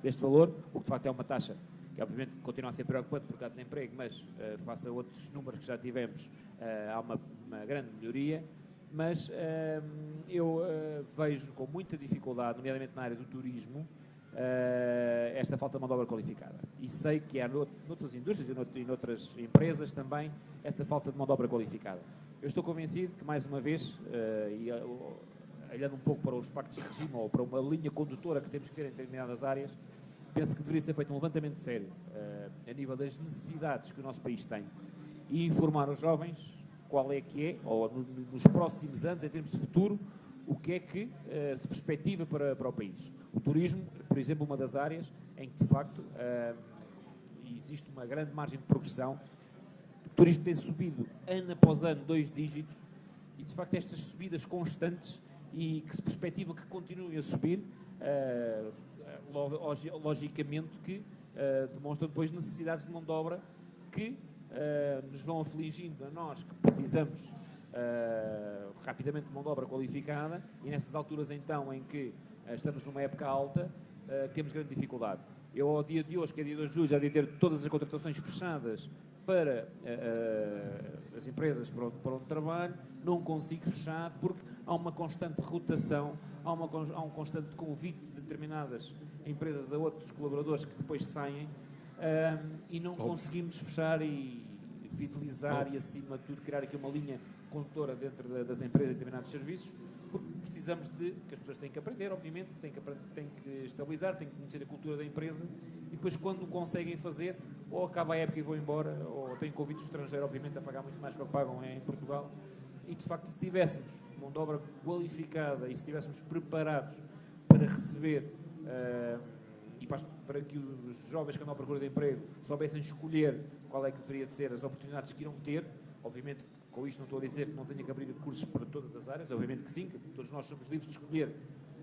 deste valor, o que de facto é uma taxa que obviamente continua a ser preocupante porque há desemprego, mas face a outros números que já tivemos, há uma grande melhoria. Mas eu vejo com muita dificuldade, nomeadamente na área do turismo, esta falta de mão de obra qualificada. E sei que há noutras indústrias e noutras empresas também esta falta de mão de obra qualificada. Eu estou convencido que, mais uma vez, olhando um pouco para os pactos de regime ou para uma linha condutora que temos que ter em determinadas áreas, penso que deveria ser feito um levantamento sério a nível das necessidades que o nosso país tem e informar os jovens qual é que é, ou nos próximos anos, em termos de futuro, o que é que se perspectiva para o país. O turismo, por exemplo, uma das áreas em que, de facto, existe uma grande margem de progressão. O turismo tem subido, ano após ano, 2 dígitos, e, de facto, estas subidas constantes e que se perspectiva que continuem a subir, logicamente que demonstram depois necessidades de mão de obra que nos vão afligindo a nós que precisamos rapidamente de mão de obra qualificada, e nestas alturas então em que estamos numa época alta, temos grande dificuldade. Eu ao dia de hoje, que é dia 2 de julho, já devia ter todas as contratações fechadas para as empresas para onde trabalho, não consigo fechar porque há uma constante rotação, há um constante convite de determinadas empresas a outros colaboradores que depois saem, e não conseguimos fechar e fidelizar e, acima de tudo, criar aqui uma linha condutora dentro das empresas e determinados serviços, porque precisamos que as pessoas têm que aprender, obviamente, têm que estabilizar, têm que conhecer a cultura da empresa, e depois, quando conseguem fazer, ou acaba a época e vão embora, ou têm convites estrangeiros, obviamente, a pagar muito mais do que pagam em Portugal. E, de facto, se tivéssemos mão de obra qualificada e se estivéssemos preparados para receber e para que os jovens que andam à procura de emprego soubessem escolher qual é que deveria de ser as oportunidades que irão ter, obviamente, com isto não estou a dizer que não tenha que abrir cursos para todas as áreas, obviamente que sim, que todos nós somos livres de escolher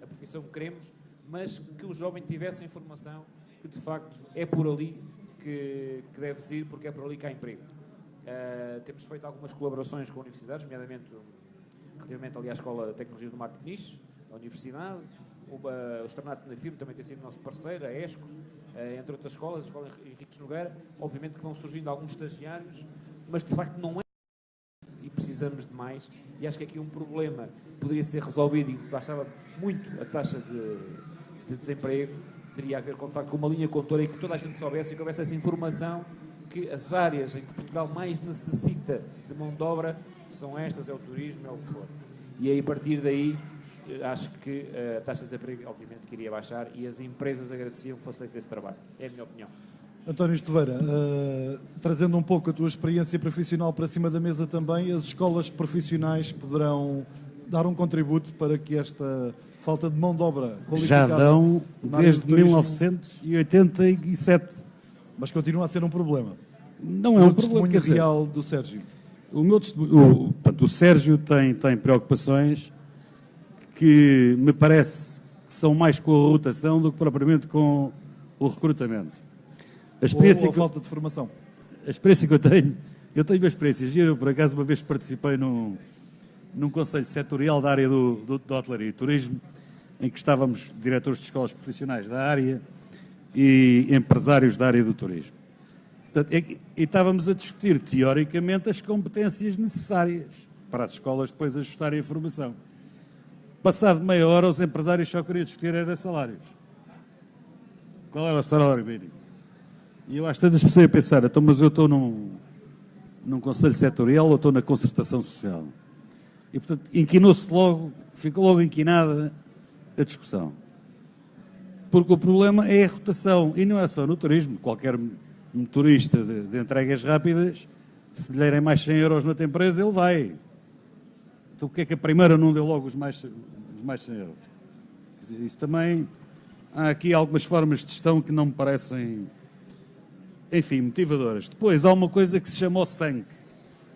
a profissão que queremos, mas que o jovem tivesse a informação que, de facto, é por ali que deve ir, porque é por ali que há emprego. Temos feito algumas colaborações com universidades, nomeadamente relativamente ali à Escola de Tecnologias do Marco Peniche, a Universidade, o Externato na FIRM também tem sido nosso parceiro, a ESCO, entre outras escolas, a Escola Henriques Nogueira. Obviamente que vão surgindo alguns estagiários, mas de facto não é e precisamos de mais, e acho que aqui um problema que poderia ser resolvido e que baixava muito a taxa de desemprego, teria a ver com, de facto, com uma linha condutora e que toda a gente soubesse e que houvesse essa informação que as áreas em que Portugal mais necessita de mão de obra são estas, é o turismo, é o que for. E aí, a partir daí, acho que a taxa de desemprego, obviamente, que iria baixar e as empresas agradeciam que fosse feito esse trabalho. É a minha opinião. António Esteveira, trazendo um pouco a tua experiência profissional para cima da mesa também, as escolas profissionais poderão dar um contributo para que esta falta de mão de obra qualificada... Já dão desde 1987. Mas continua a ser um problema. Não é um problema, quer dizer, real do Sérgio. O Sérgio tem preocupações que me parece que são mais com a rotação do que propriamente com o recrutamento. Ou a falta de formação. A experiência que eu tenho uma experiência gira. Eu, por acaso, uma vez participei num conselho setorial da área da hotelaria e turismo, em que estávamos diretores de escolas profissionais da área e empresários da área do turismo. Portanto, e estávamos a discutir, teoricamente, as competências necessárias para as escolas depois ajustarem a formação. Passado meia hora, os empresários só queriam discutir era salários. Qual era o salário mínimo? E eu às tantas comecei a pensar, então, mas eu estou num conselho setorial ou estou na concertação social? E, portanto, inquinou-se logo, ficou logo inquinada a discussão. Porque o problema é a rotação, e não é só no turismo. Qualquer motorista de entregas rápidas, se lhe derem mais 100 euros noutra empresa, ele vai. Então, porque é que a primeira não deu logo os mais 100 euros? Quer dizer, isso também... Há aqui algumas formas de gestão que não me parecem... enfim, motivadoras. Depois, há uma coisa que se chama o SANC,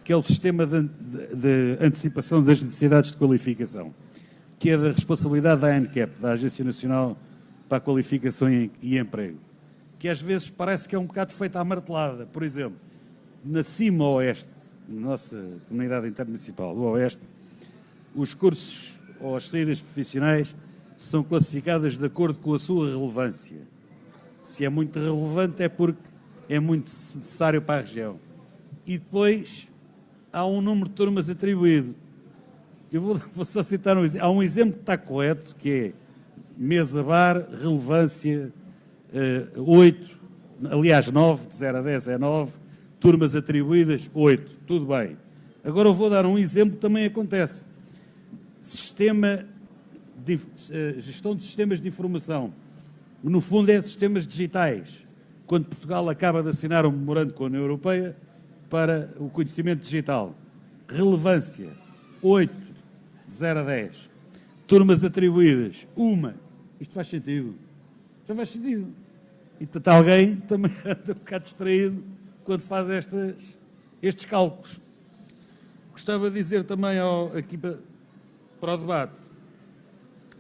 que é o Sistema de Antecipação das Necessidades de Qualificação, que é da responsabilidade da ANCAP, da Agência Nacional para a Qualificação e Emprego, que às vezes parece que é um bocado feita à martelada. Por exemplo, na CIMA Oeste, na nossa Comunidade Intermunicipal do Oeste, os cursos ou as saídas profissionais são classificadas de acordo com a sua relevância. Se é muito relevante é porque é muito necessário para a região. E depois há um número de turmas atribuído. Eu vou só citar um exemplo. Há um exemplo que está correto, que é mesa bar, relevância 8, aliás 9, de 0 a 10 é 9, turmas atribuídas 8, tudo bem. Agora eu vou dar um exemplo que também acontece. Gestão de sistemas de informação. No fundo é sistemas digitais. Quando Portugal acaba de assinar um memorando com a União Europeia para o conhecimento digital. Relevância 8, de 0 a 10. Turmas atribuídas, 1. Isto faz sentido. Já faz sentido. E portanto alguém também anda um bocado distraído quando faz estes cálculos. Gostava de dizer também aqui para o debate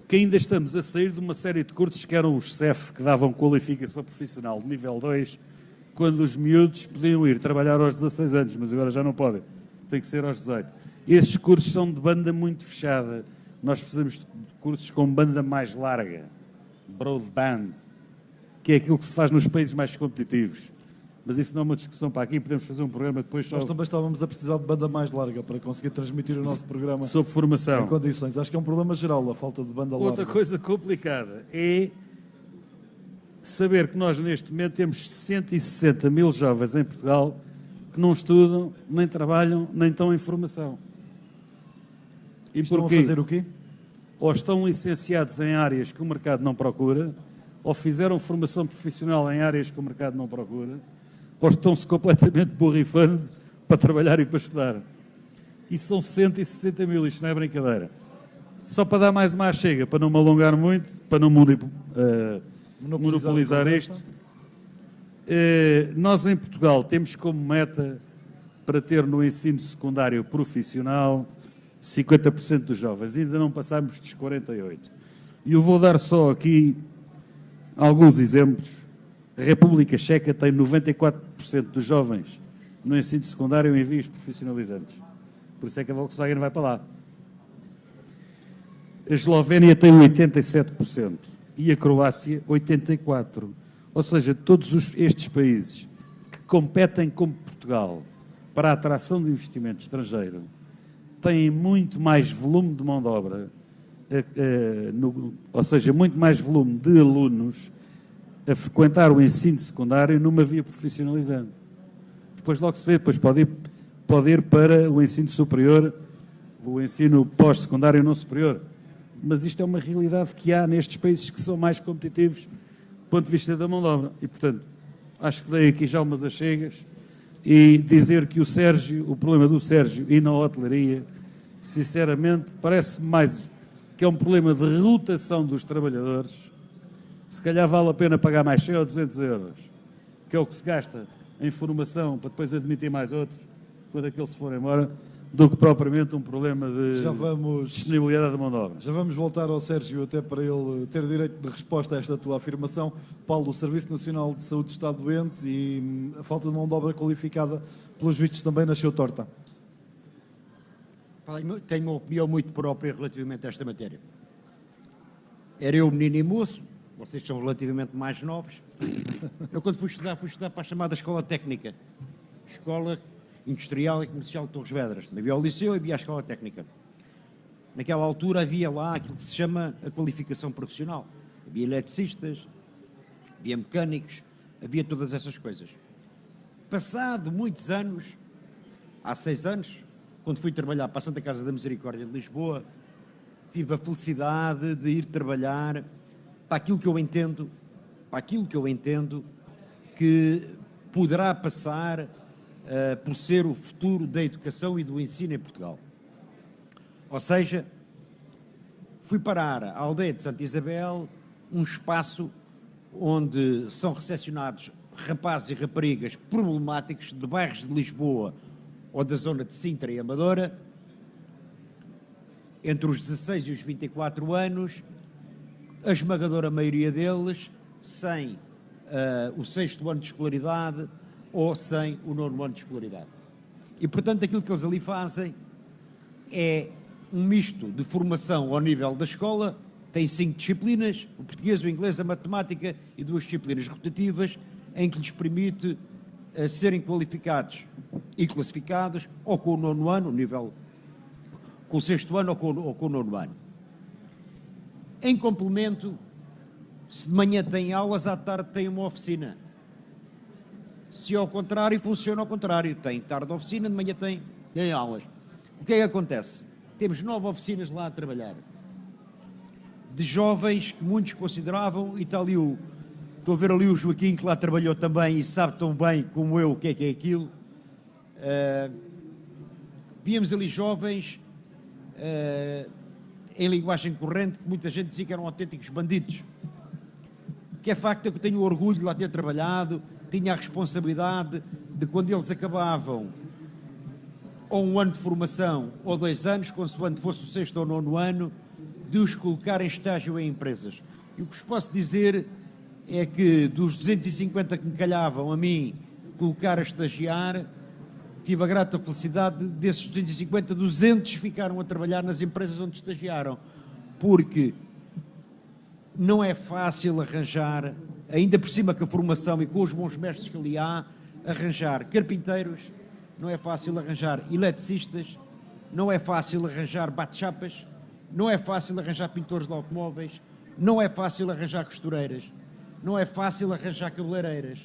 que ainda estamos a sair de uma série de cursos que eram os CEF, que davam qualificação profissional de nível 2, quando os miúdos podiam ir trabalhar aos 16 anos, mas agora já não podem. Tem que ser aos 18. Esses cursos são de banda muito fechada. Nós precisamos de cursos com banda mais larga, broadband, que é aquilo que se faz nos países mais competitivos. Mas isso não é uma discussão para aqui, podemos fazer um programa depois só... Nós também estávamos a precisar de banda mais larga para conseguir transmitir o nosso programa sobre formação em condições. Acho que é um problema geral, a falta de banda larga. Outra coisa complicada é saber que nós neste momento temos 160 mil jovens em Portugal que não estudam, nem trabalham, nem estão em formação. E estão porquê? a fazer o quê? Ou estão licenciados em áreas que o mercado não procura, ou fizeram formação profissional em áreas que o mercado não procura, ou estão-se completamente borrifando para trabalhar e para estudar. E são 160 mil, isto não é brincadeira. Só para dar mais uma chega, para não me alongar muito, para não monopolizar isto, nós em Portugal temos como meta para ter no ensino secundário profissional 50% dos jovens. Ainda não passámos dos 48%. E eu vou dar só aqui alguns exemplos. A República Checa tem 94% dos jovens no ensino secundário em vias profissionalizantes. Por isso é que a Volkswagen vai para lá. A Eslovénia tem 87% e a Croácia 84%. Ou seja, todos estes países que competem com Portugal para a atração de investimento estrangeiro têm muito mais volume de mão de obra, ou seja, muito mais volume de alunos a frequentar o ensino secundário numa via profissionalizante. Depois logo se vê, depois pode ir para o ensino superior, o ensino pós-secundário não superior. Mas isto é uma realidade que há nestes países que são mais competitivos do ponto de vista da mão de obra. E, portanto, acho que dei aqui já umas achegas e dizer que o problema do Sérgio e na hotelaria, sinceramente, parece mais que é um problema de rotação dos trabalhadores. Se calhar vale a pena pagar mais 100 ou 200 euros, que é o que se gasta em formação para depois admitir mais outros, quando aqueles se forem embora, do que propriamente um problema de disponibilidade de mão de obra. Já vamos voltar ao Sérgio, até para ele ter direito de resposta a esta tua afirmação. Paulo, o Serviço Nacional de Saúde está doente e a falta de mão de obra qualificada, pelos vistos, também nasceu torta. Tenho uma opinião muito própria relativamente a esta matéria. Era eu menino e moço, vocês são relativamente mais novos. Eu, quando fui estudar para a chamada Escola Técnica, Escola Industrial e Comercial de Torres Vedras. Havia o liceu e havia a Escola Técnica. Naquela altura havia lá aquilo que se chama a qualificação profissional. Havia eletricistas, havia mecânicos, havia todas essas coisas. Passado muitos anos, há 6 anos, quando fui trabalhar para a Santa Casa da Misericórdia de Lisboa, tive a felicidade de ir trabalhar para aquilo que eu entendo que poderá passar por ser o futuro da educação e do ensino em Portugal. Ou seja, fui parar à aldeia de Santa Isabel, um espaço onde são recepcionados rapazes e raparigas problemáticos de bairros de Lisboa ou da zona de Sintra e Amadora, entre os 16 e os 24 anos, a esmagadora maioria deles sem o 6º ano de escolaridade ou sem o 9º ano de escolaridade. E, portanto, aquilo que eles ali fazem é um misto de formação ao nível da escola Tem 5 disciplinas, o português, o inglês, a matemática e 2 disciplinas rotativas, em que lhes permite serem qualificados e classificados ou com o 9º ano, nível, com o 6º ano ou com o 9º ano. Em complemento, se de manhã têm aulas, à tarde têm uma oficina. Se ao contrário, funciona ao contrário. Tem tarde oficina, de manhã tem aulas. O que é que acontece? Temos 9 oficinas lá a trabalhar. De jovens que muitos consideravam, e está ali estou a ver ali o Joaquim, que lá trabalhou também e sabe tão bem como eu o que é aquilo. Víamos ali jovens, em linguagem corrente, que muita gente dizia que eram autênticos bandidos. O que é facto é que eu tenho orgulho de lá ter trabalhado, tinha a responsabilidade de, quando eles acabavam ou 1 ano de formação ou 2 anos, consoante fosse o 6º ou 9º ano, de os colocar em estágio em empresas. E o que vos posso dizer é que dos 250 que me calhavam a mim colocar a estagiar, tive a grata felicidade desses 250, 200 ficaram a trabalhar nas empresas onde estagiaram, porque não é fácil arranjar, ainda por cima com a formação e com os bons mestres que ali há, arranjar carpinteiros, não é fácil arranjar eletricistas, não é fácil arranjar bate-chapas, não é fácil arranjar pintores de automóveis, não é fácil arranjar costureiras, não é fácil arranjar cabeleireiras.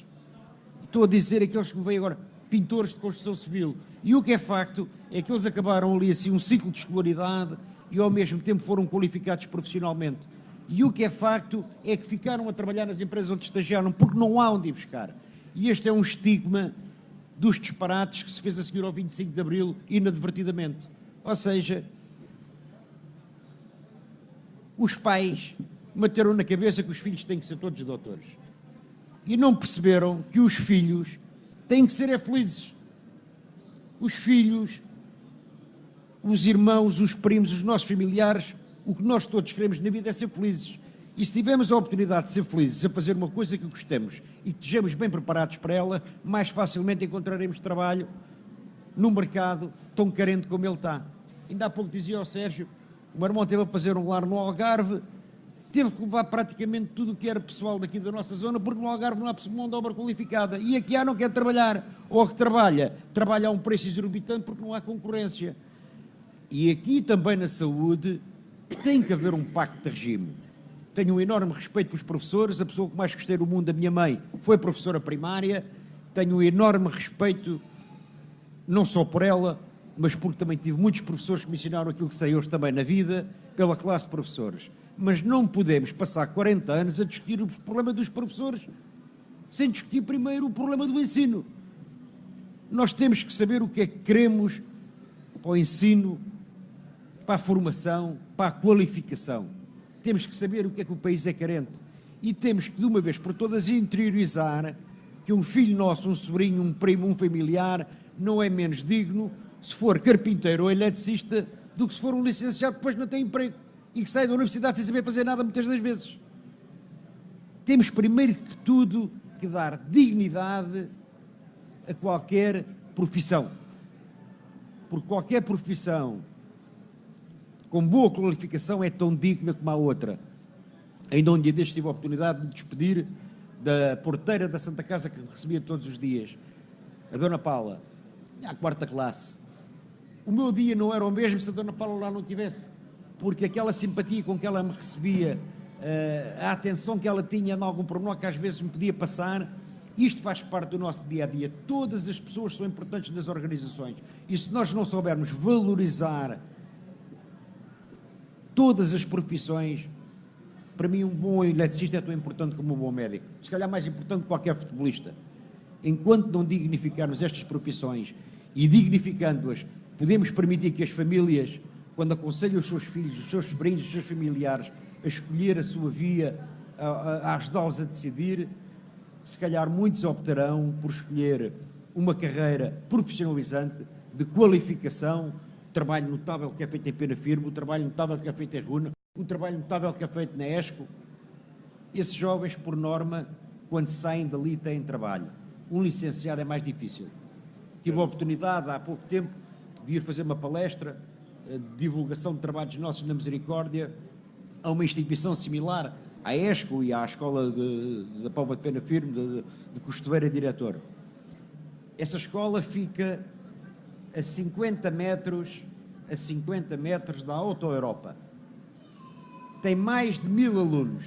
Estou a dizer aqueles que me veem agora, pintores de construção civil. E o que é facto é que eles acabaram ali assim um ciclo de escolaridade e ao mesmo tempo foram qualificados profissionalmente. E o que é facto é que ficaram a trabalhar nas empresas onde estagiaram porque não há onde ir buscar. E este é um estigma dos disparates que se fez a seguir ao 25 de Abril inadvertidamente. Ou seja, os pais meteram na cabeça que os filhos têm que ser todos doutores. E não perceberam que os filhos têm que ser felizes. Os filhos, os irmãos, os primos, os nossos familiares, o que nós todos queremos na vida é ser felizes. E se tivermos a oportunidade de ser felizes, a fazer uma coisa que gostemos e que estejamos bem preparados para ela, mais facilmente encontraremos trabalho num mercado tão carente como ele está. Ainda há pouco dizia ao Sérgio, o meu irmão teve a fazer um lar no Algarve, teve que levar praticamente tudo o que era pessoal daqui da nossa zona, porque no Algarve não há mão de obra qualificada. E aqui não quer trabalhar, ou que trabalha a um preço exorbitante porque não há concorrência. E aqui também na saúde tem que haver um pacto de regime. Tenho um enorme respeito pelos professores, a pessoa que mais gostei do mundo, a minha mãe, foi professora primária, tenho um enorme respeito, não só por ela, mas porque também tive muitos professores que me ensinaram aquilo que sei hoje também na vida, pela classe de professores. Mas não podemos passar 40 anos a discutir o problema dos professores sem discutir primeiro o problema do ensino. Nós temos que saber o que é que queremos para o ensino, para a formação, para a qualificação. Temos que saber o que é que o país é carente. E temos que, de uma vez por todas, interiorizar que um filho nosso, um sobrinho, um primo, um familiar, não é menos digno se for carpinteiro ou eletricista do que se for um licenciado que depois não tem emprego e que sai da universidade sem saber fazer nada muitas das vezes. Temos, primeiro que tudo, que dar dignidade a qualquer profissão. Porque qualquer profissão com boa qualificação é tão digna como a outra. Ainda um dia deste tive a oportunidade de me despedir da porteira da Santa Casa que recebia todos os dias, a Dona Paula, à 4ª classe. O meu dia não era o mesmo se a Dona Paula lá não tivesse, porque aquela simpatia com que ela me recebia, a atenção que ela tinha em algum pormenor que às vezes me podia passar, isto faz parte do nosso dia-a-dia. Todas as pessoas são importantes nas organizações. E se nós não soubermos valorizar todas as profissões, para mim um bom eletricista é tão importante como um bom médico. Se calhar mais importante que qualquer futebolista. Enquanto não dignificarmos estas profissões e dignificando-as, podemos permitir que as famílias, quando aconselham os seus filhos, os seus sobrinhos, os seus familiares a escolher a sua via, a ajudá-los a decidir, se calhar muitos optarão por escolher uma carreira profissionalizante, de qualificação, o trabalho notável que é feito em Pena Firme, o trabalho notável que é feito em Runa, o trabalho notável que é feito na ESCO. Esses jovens, por norma, quando saem dali, têm trabalho. Um licenciado é mais difícil. Tive a oportunidade, há pouco tempo, de ir fazer uma palestra de divulgação de trabalhos nossos na Misericórdia a uma instituição similar à ESCO e à Escola da Póvoa de Pena Firme, de Costuveira Diretor. Essa escola fica a 50 metros da Auto Europa. Tem mais de 1000 alunos.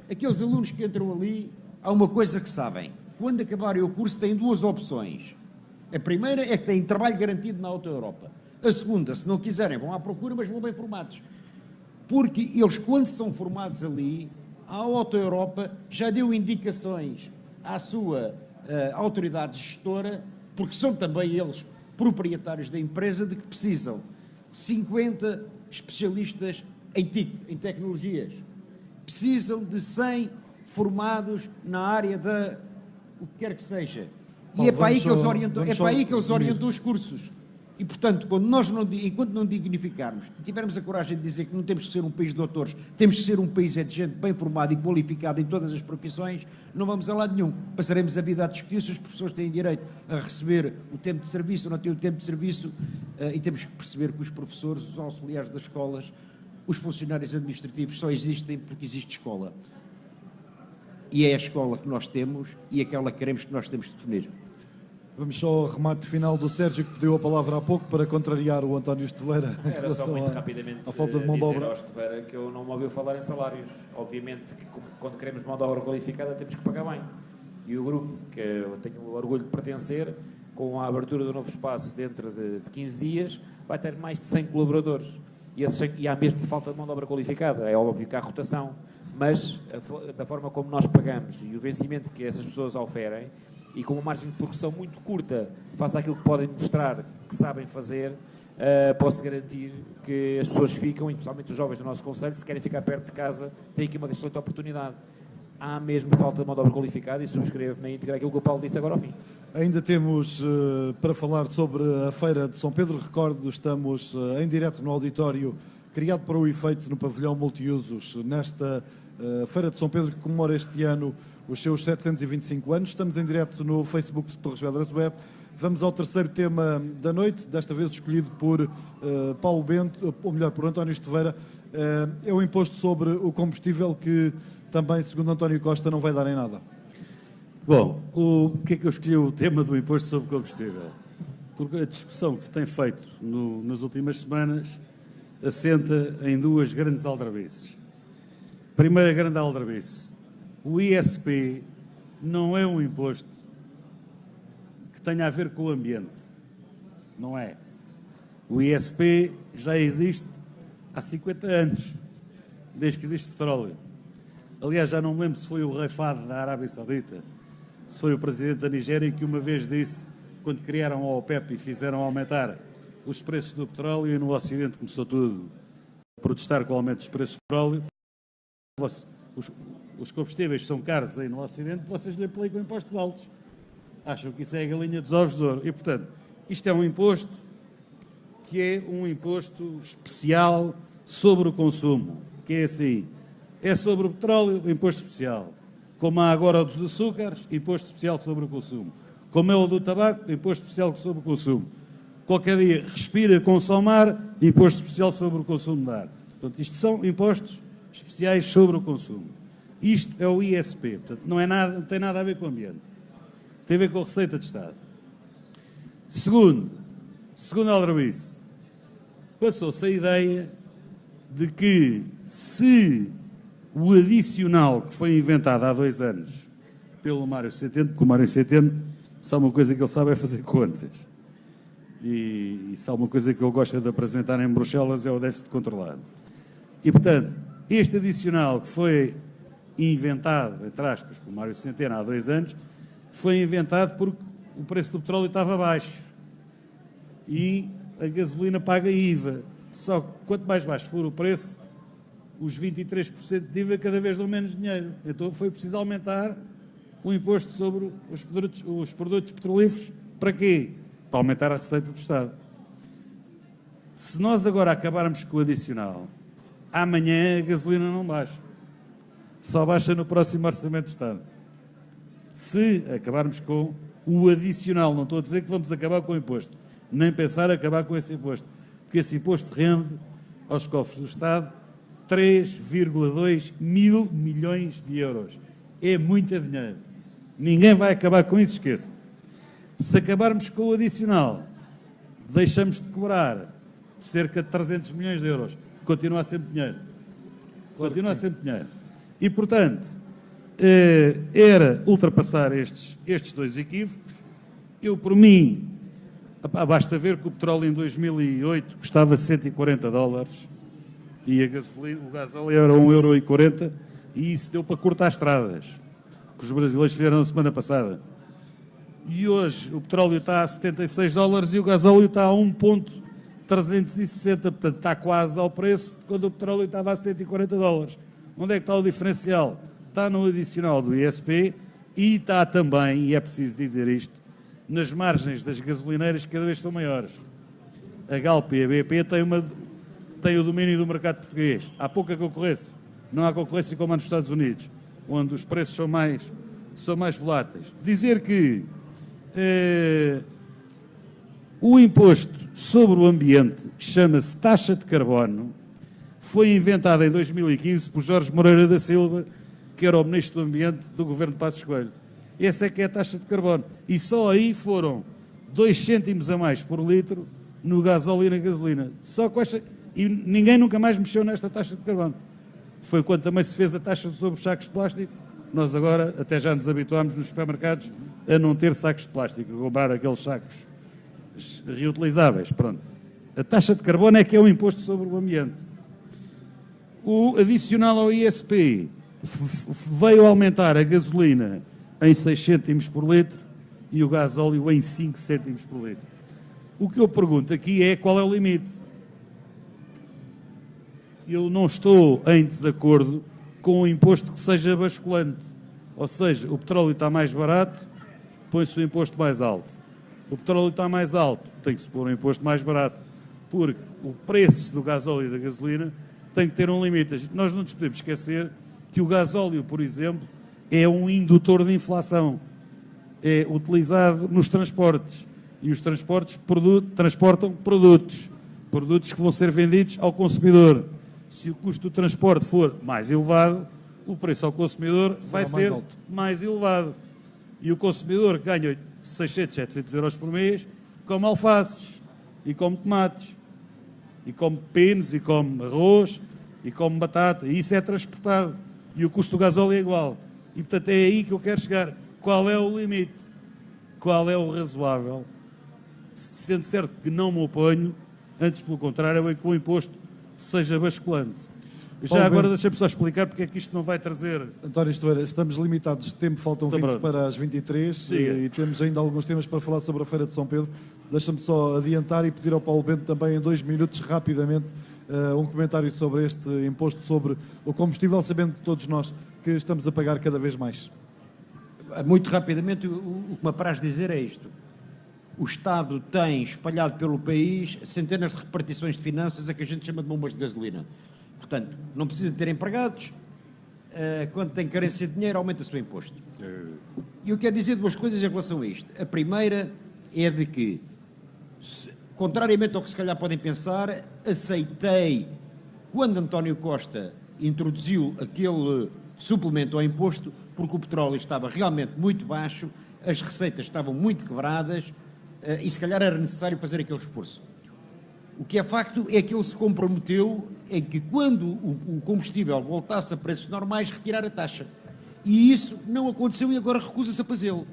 Aqueles alunos que entram ali, há uma coisa que sabem. Quando acabarem o curso, têm duas opções. A primeira é que têm trabalho garantido na Auto Europa. A segunda, se não quiserem, vão à procura, mas vão bem formados. Porque eles, quando são formados ali, a Auto Europa já deu indicações à sua autoridade gestora, porque são também eles proprietários da empresa, de que precisam 50 especialistas em TIC, em tecnologias. Precisam de 100 formados na área da... o que quer que seja. E é para aí que eles orientam os cursos. E, portanto, enquanto não dignificarmos, tivermos a coragem de dizer que não temos que ser um país de doutores, temos que ser um país de gente bem formada e qualificada em todas as profissões, não vamos a lado nenhum. Passaremos a vida a discutir se os professores têm direito a receber o tempo de serviço ou não têm o tempo de serviço, e temos que perceber que os professores, os auxiliares das escolas, os funcionários administrativos só existem porque existe escola. E é a escola que nós temos e aquela que queremos que nós temos de definir. Vamos só ao remate final do Sérgio, que pediu a palavra há pouco para contrariar o António Esteveira em Era só muito relação rapidamente à falta de mão de dizer obra. ao Esteveira que eu não me ouviu falar em salários. Obviamente que quando queremos mão de obra qualificada temos que pagar bem. E o grupo, que eu tenho o orgulho de pertencer, com a abertura do novo espaço dentro de 15 dias, vai ter mais de 100 colaboradores. E há mesmo falta de mão de obra qualificada. É óbvio que há rotação, mas da forma como nós pagamos e o vencimento que essas pessoas oferem, e com uma margem de progressão muito curta, face àquilo que podem mostrar que sabem fazer, posso garantir que as pessoas ficam, e especialmente os jovens do nosso concelho, se querem ficar perto de casa, têm aqui uma excelente oportunidade. Há mesmo falta de mão de obra qualificada e subscrevo na íntegra aquilo que o Paulo disse agora ao fim. Ainda temos para falar sobre a Feira de São Pedro. Recordo, estamos em direto no auditório criado para o efeito no pavilhão multiusos, nesta Feira de São Pedro, que comemora este ano os seus 725 anos. Estamos em direto no Facebook de Torres Vedras Web. Vamos ao terceiro tema da noite, desta vez escolhido por Paulo Bento, ou melhor, por António Esteveira. É o imposto sobre o combustível, que também, segundo António Costa, não vai dar em nada. Bom, que é que eu escolhi o tema do imposto sobre combustível? Porque a discussão que se tem feito nas últimas semanas assenta em duas grandes aldrabices. Primeira grande aldrabice: o ISP não é um imposto que tenha a ver com o ambiente. Não é. O ISP já existe há 50 anos, desde que existe petróleo. Aliás, já não me lembro se foi o rei Fahd da Arábia Saudita, se foi o presidente da Nigéria que uma vez disse, quando criaram a OPEP e fizeram aumentar os preços do petróleo, e no Ocidente começou tudo a protestar com o aumento dos preços do petróleo, os combustíveis são caros aí no Ocidente, vocês lhe aplicam impostos altos. Acham que isso é a galinha dos ovos de ouro. E, portanto, isto é um imposto que é um imposto especial sobre o consumo, que é assim, é sobre o petróleo, imposto especial. Como há agora o dos açúcares, imposto especial sobre o consumo. Como é o do tabaco, imposto especial sobre o consumo. Qualquer dia respira, consome ar, imposto especial sobre o consumo de ar. Portanto, isto são impostos especiais sobre o consumo. Isto é o ISP, portanto, não tem nada a ver com o ambiente. Tem a ver com a Receita de Estado. Segundo aldrabice, passou-se a ideia de que se o adicional que foi inventado há 2 anos pelo Mário Centeno, porque o Mário Centeno, só uma coisa que ele sabe é fazer contas. E só uma coisa que ele gosta de apresentar em Bruxelas é o déficit controlado. E, portanto, este adicional que foi inventado, entre aspas, pelo Mário Centeno há 2 anos, foi inventado porque o preço do petróleo estava baixo. E a gasolina paga IVA. Só que quanto mais baixo for o preço, os 23% de IVA cada vez dão menos dinheiro. Então foi preciso aumentar o imposto sobre os produtos petrolíferos. Para quê? Para aumentar a receita do Estado. Se nós agora acabarmos com o adicional, amanhã a gasolina não baixa. Só baixa no próximo Orçamento de Estado. Se acabarmos com o adicional, não estou a dizer que vamos acabar com o imposto, nem pensar acabar com esse imposto, porque esse imposto rende aos cofres do Estado 3,2 mil milhões de euros. É muito dinheiro. Ninguém vai acabar com isso, esqueça. Se acabarmos com o adicional, deixamos de cobrar cerca de 300 milhões de euros. Continua a ser dinheiro. Continua a ser dinheiro. E, portanto, era ultrapassar estes dois equívocos. Eu, por mim, basta ver que o petróleo em 2008 custava $140 e o gasóleo era €1,40 e isso deu para cortar estradas, que os brasileiros fizeram na semana passada. E hoje o petróleo está a $76 e o gasóleo está a 1,360, portanto está quase ao preço de quando o petróleo estava a $140. Onde é que está o diferencial? Está no adicional do ISP e está também, e é preciso dizer isto, nas margens das gasolineiras que cada vez são maiores. A Galp e a BP têm o domínio do mercado português. Há pouca concorrência. Não há concorrência como há nos Estados Unidos, onde os preços são mais voláteis. Dizer que o imposto sobre o ambiente chama-se taxa de carbono, foi inventado em 2015 por Jorge Moreira da Silva, que era o Ministro do Ambiente do Governo de Passos Coelho. Essa é que é a taxa de carbono. E só aí foram 2 cêntimos a mais por litro no gasóleo e na gasolina. Só com esta... E ninguém nunca mais mexeu nesta taxa de carbono. Foi quando também se fez a taxa sobre os sacos de plástico. Nós agora até já nos habituámos nos supermercados a não ter sacos de plástico, a comprar aqueles sacos reutilizáveis. Pronto. A taxa de carbono é que é o imposto sobre o ambiente. O adicional ao ISP veio aumentar a gasolina em 6 cêntimos por litro e o gasóleo em 5 cêntimos por litro. O que eu pergunto aqui é qual é o limite. Eu não estou em desacordo com um imposto que seja basculante. Ou seja, o petróleo está mais barato, põe-se o imposto mais alto. O petróleo está mais alto, tem que se pôr um imposto mais barato, porque o preço do gasóleo e da gasolina tem que ter um limite. Nós não nos podemos esquecer que o gasóleo, por exemplo, é um indutor de inflação. É utilizado nos transportes. E os transportes transportam produtos que vão ser vendidos ao consumidor. Se o custo do transporte for mais elevado, o preço ao consumidor vai ser mais elevado. E o consumidor ganha 600, 700 euros por mês, come alfaces, e come tomates, e come pepinos, e come arroz, e come batata. E isso é transportado. E o custo do gasóleo é igual. E, portanto, é aí que eu quero chegar. Qual é o limite? Qual é o razoável? Sendo certo que não me oponho, antes, pelo contrário, é que o imposto seja basculante. Já agora deixa-me só explicar porque é que isto não vai trazer... António Estoeira, estamos limitados de tempo, faltam 20 para as 23 e temos ainda alguns temas para falar sobre a Feira de São Pedro. Deixa-me só adiantar e pedir ao Paulo Bento também em 2 minutos, rapidamente, um comentário sobre este imposto sobre o combustível, sabendo que todos nós que estamos a pagar cada vez mais. Muito rapidamente, o que me apraz dizer é isto. O Estado tem espalhado pelo país centenas de repartições de finanças a que a gente chama de bombas de gasolina. Portanto, não precisa de ter empregados, quando tem carência de dinheiro, aumenta-se o imposto. E eu quero dizer 2 coisas em relação a isto. A primeira é de que, contrariamente ao que se calhar podem pensar, aceitei, quando António Costa introduziu aquele suplemento ao imposto, porque o petróleo estava realmente muito baixo, as receitas estavam muito quebradas, e se calhar era necessário fazer aquele esforço. O que é facto é que ele se comprometeu em que quando o combustível voltasse a preços normais, retirar a taxa. E isso não aconteceu e agora recusa-se a fazê-lo.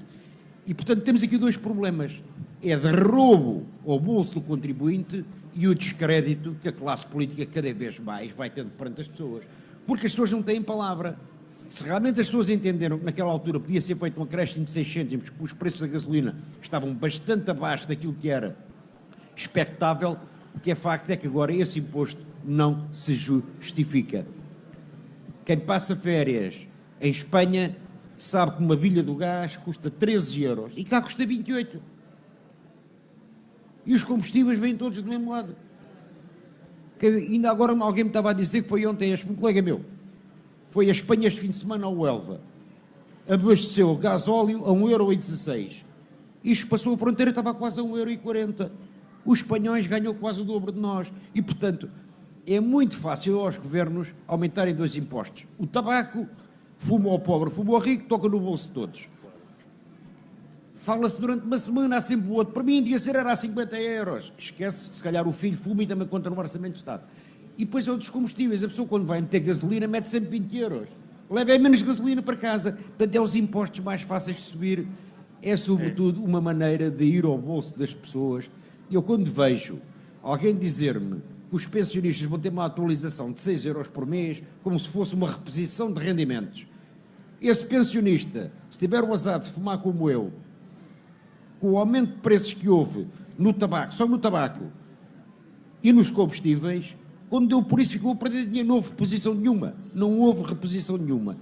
E, portanto, temos aqui 2 problemas. É de roubo ao bolso do contribuinte e o descrédito que a classe política cada vez mais vai tendo perante as pessoas. Porque as pessoas não têm palavra. Se realmente as pessoas entenderam que naquela altura podia ser feito um acréscimo de 6 cêntimos, porque os preços da gasolina estavam bastante abaixo daquilo que era expectável, o que é facto é que agora esse imposto não se justifica. Quem passa férias em Espanha sabe que uma bilha do gás custa 13 euros e cá custa 28. E os combustíveis vêm todos do mesmo lado. Ainda agora alguém me estava a dizer que foi ontem, um colega meu, foi a Espanha este fim de semana ao Elva, abasteceu o gasóleo a 1,16€. Isto passou a fronteira, estava quase a 1,40€. Os espanhóis ganham quase o dobro de nós. E, portanto, é muito fácil aos governos aumentarem 2 impostos. O tabaco, fumo ao pobre, fumo ao rico, toca no bolso de todos. Fala-se durante uma semana, há sempre o outro. Para mim, devia ser, era a 50 euros. Esquece, se calhar o filho fuma e também conta no orçamento do Estado. E depois é outros combustíveis. A pessoa, quando vai meter gasolina, mete sempre 20 euros. Leva menos gasolina para casa. Portanto, é os impostos mais fáceis de subir. É, sobretudo, uma maneira de ir ao bolso das pessoas. Eu, quando vejo alguém dizer-me que os pensionistas vão ter uma atualização de 6 euros por mês, como se fosse uma reposição de rendimentos, esse pensionista, se tiver o azar de fumar como eu, com o aumento de preços que houve no tabaco, só no tabaco e nos combustíveis, quando deu por isso ficou a perder dinheiro, não houve reposição nenhuma. Não houve reposição nenhuma.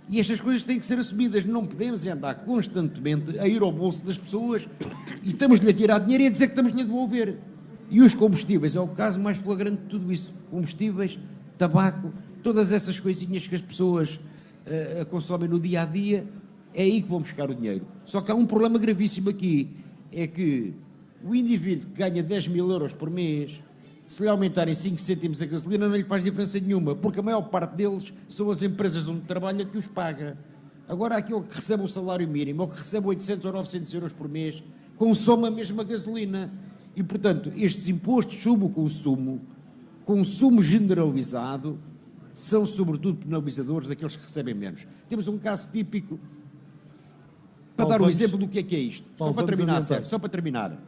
E estas coisas têm que ser assumidas. Não podemos andar constantemente a ir ao bolso das pessoas e estamos-lhe a tirar dinheiro e a dizer que estamos-lhe a devolver. E os combustíveis é o caso mais flagrante de tudo isso. Combustíveis, tabaco, todas essas coisinhas que as pessoas consomem no dia-a-dia, é aí que vão buscar o dinheiro. Só que há um problema gravíssimo aqui, é que o indivíduo que ganha 10 mil euros por mês, se lhe aumentarem 5 cêntimos a gasolina, não lhe faz diferença nenhuma, porque a maior parte deles são as empresas onde trabalha que os paga. Agora, aquele que recebe o salário mínimo, ou que recebe 800 ou 900 euros por mês, consome a mesma gasolina. E, portanto, estes impostos sobre o consumo generalizado, são, sobretudo, penalizadores daqueles que recebem menos. Temos um caso típico, para dar um exemplo do que é isto. Só para terminar, sério, só para terminar.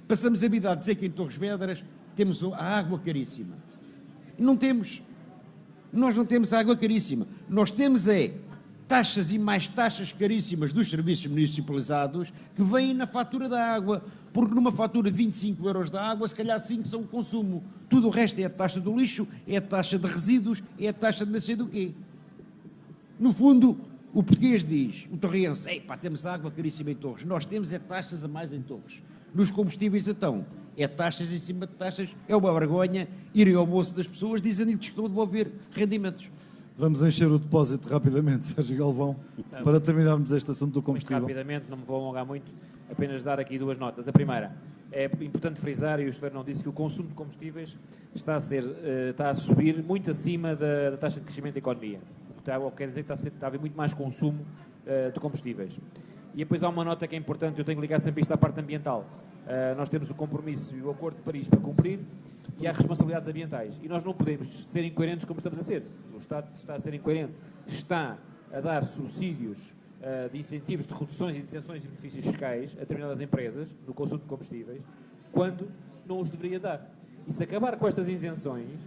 Passamos a vida a dizer que em Torres Vedras temos a água caríssima. Não temos. Nós não temos a água caríssima. Nós temos taxas e mais taxas caríssimas dos serviços municipalizados que vêm na fatura da água, porque numa fatura de 25 euros da água, se calhar 5 são o consumo. Tudo o resto é a taxa do lixo, é a taxa de resíduos, é a taxa de não sei do quê. No fundo, o português diz, o torriense, temos água caríssima em Torres. Nós temos taxas a mais em Torres. Nos combustíveis, então, taxas em cima de taxas. É uma vergonha irem ao bolso das pessoas dizendo-lhes que estão a devolver rendimentos. Vamos encher o depósito rapidamente, Sérgio Galvão, para terminarmos este assunto do combustível. Muito rapidamente, não me vou alongar muito, apenas dar aqui 2 notas. A primeira, é importante frisar, e o Estevão não disse, que o consumo de combustíveis está a subir muito acima da taxa de crescimento da economia. Quer dizer que está a haver muito mais consumo de combustíveis. E depois há uma nota que é importante, eu tenho que ligar sempre isto à parte ambiental. Nós temos o compromisso e o Acordo de Paris para cumprir e há responsabilidades ambientais. E nós não podemos ser incoerentes como estamos a ser. O Estado está a ser incoerente. Está a dar subsídios de incentivos de reduções e de isenções de benefícios fiscais a determinadas empresas no consumo de combustíveis, quando não os deveria dar. E se acabar com estas isenções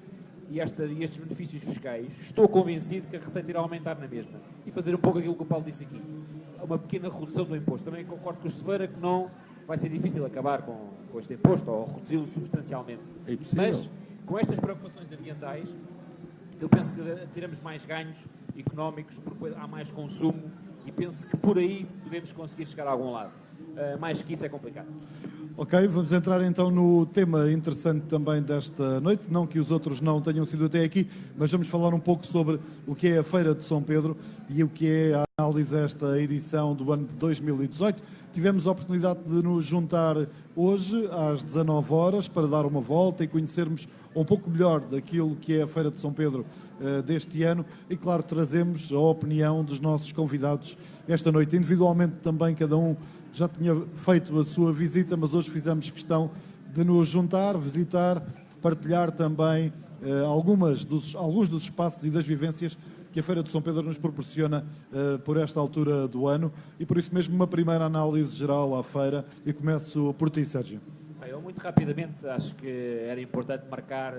e estes benefícios fiscais, estou convencido que a receita irá aumentar na mesma. E fazer um pouco aquilo que o Paulo disse aqui. Uma pequena redução do imposto. Também concordo com o Silveira que não vai ser difícil acabar com este imposto ou reduzi-lo substancialmente. É impossível. Mas, com estas preocupações ambientais, eu penso que teremos mais ganhos económicos, porque há mais consumo e penso que por aí podemos conseguir chegar a algum lado. Mais que isso é complicado. Ok, vamos entrar então no tema interessante também desta noite, não que os outros não tenham sido até aqui, mas vamos falar um pouco sobre o que é a Feira de São Pedro e o que é a análise desta edição do ano de 2018. Tivemos a oportunidade de nos juntar hoje às 19 horas para dar uma volta e conhecermos um pouco melhor daquilo que é a Feira de São Pedro deste ano e, claro, trazemos a opinião dos nossos convidados esta noite. Individualmente também cada um já tinha feito a sua visita, mas hoje fizemos questão de nos juntar, visitar, partilhar também alguns dos espaços e das vivências que a Feira de São Pedro nos proporciona por esta altura do ano e por isso mesmo uma primeira análise geral à feira e começo por ti, Sérgio. Eu muito rapidamente acho que era importante marcar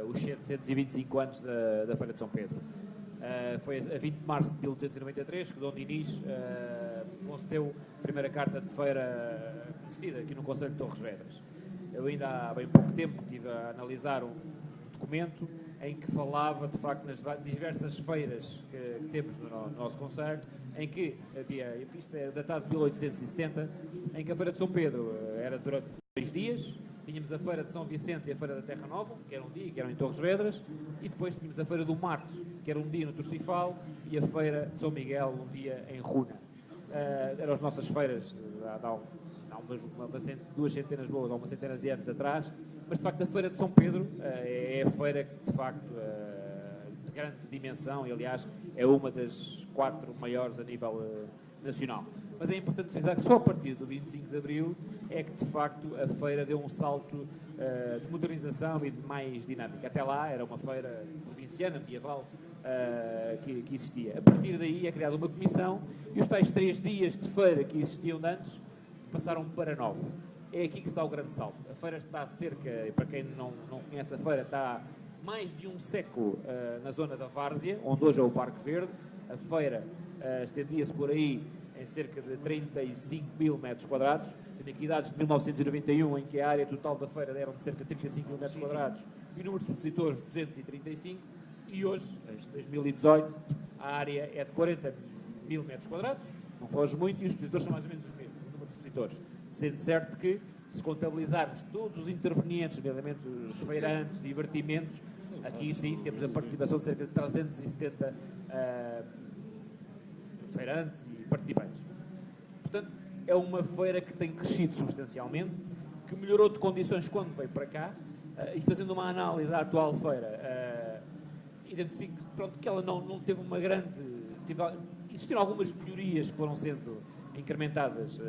os 725 anos da Feira de São Pedro. Foi a 20 de março de 1893 que Dom Dinis concedeu a primeira carta de feira conhecida aqui no Conselho de Torres Vedras. Eu ainda há bem pouco tempo estive a analisar um documento em que falava, de facto, nas diversas feiras que temos no nosso Conselho, em que havia, isto é datado de 1870, em que a Feira de São Pedro era durante 2 dias, tínhamos a Feira de São Vicente e a Feira da Terra Nova, que era um dia, que eram em Torres Vedras, e depois tínhamos a Feira do Mato, que era um dia no Torcifal, e a Feira de São Miguel, um dia em Runa. Eram as nossas feiras, há 2 centenas boas, há uma centena de anos atrás, mas de facto a Feira de São Pedro é a feira que de facto de grande dimensão e aliás é uma das 4 maiores a nível nacional. Mas é importante frisar que só a partir do 25 de Abril é que de facto a feira deu um salto de modernização e de mais dinâmica. Até lá era uma feira provinciana, medieval, que existia. A partir daí é criada uma comissão e os tais 3 dias de feira que existiam antes passaram para 9. É aqui que está o grande salto. A feira está cerca, para quem não conhece a feira, está há mais de um século na zona da Várzea, onde hoje é o Parque Verde. A feira estendia-se por aí em cerca de 35 mil metros quadrados. Tenho aqui dados de 1991, em que a área total da feira eram de cerca de 35 mil metros quadrados e o número de expositores 235. E hoje, em 2018, a área é de 40 mil metros quadrados, não foge muito, e os expositores são mais ou menos os mesmos, o número de expositores. Sendo certo que, se contabilizarmos todos os intervenientes, nomeadamente os feirantes, divertimentos, aqui sim temos a participação de cerca de 370 feirantes e participantes. Portanto, é uma feira que tem crescido substancialmente, que melhorou de condições quando veio para cá, e fazendo uma análise à atual feira, identifico que ela não teve uma grande... Existiram algumas melhorias que foram sendo incrementadas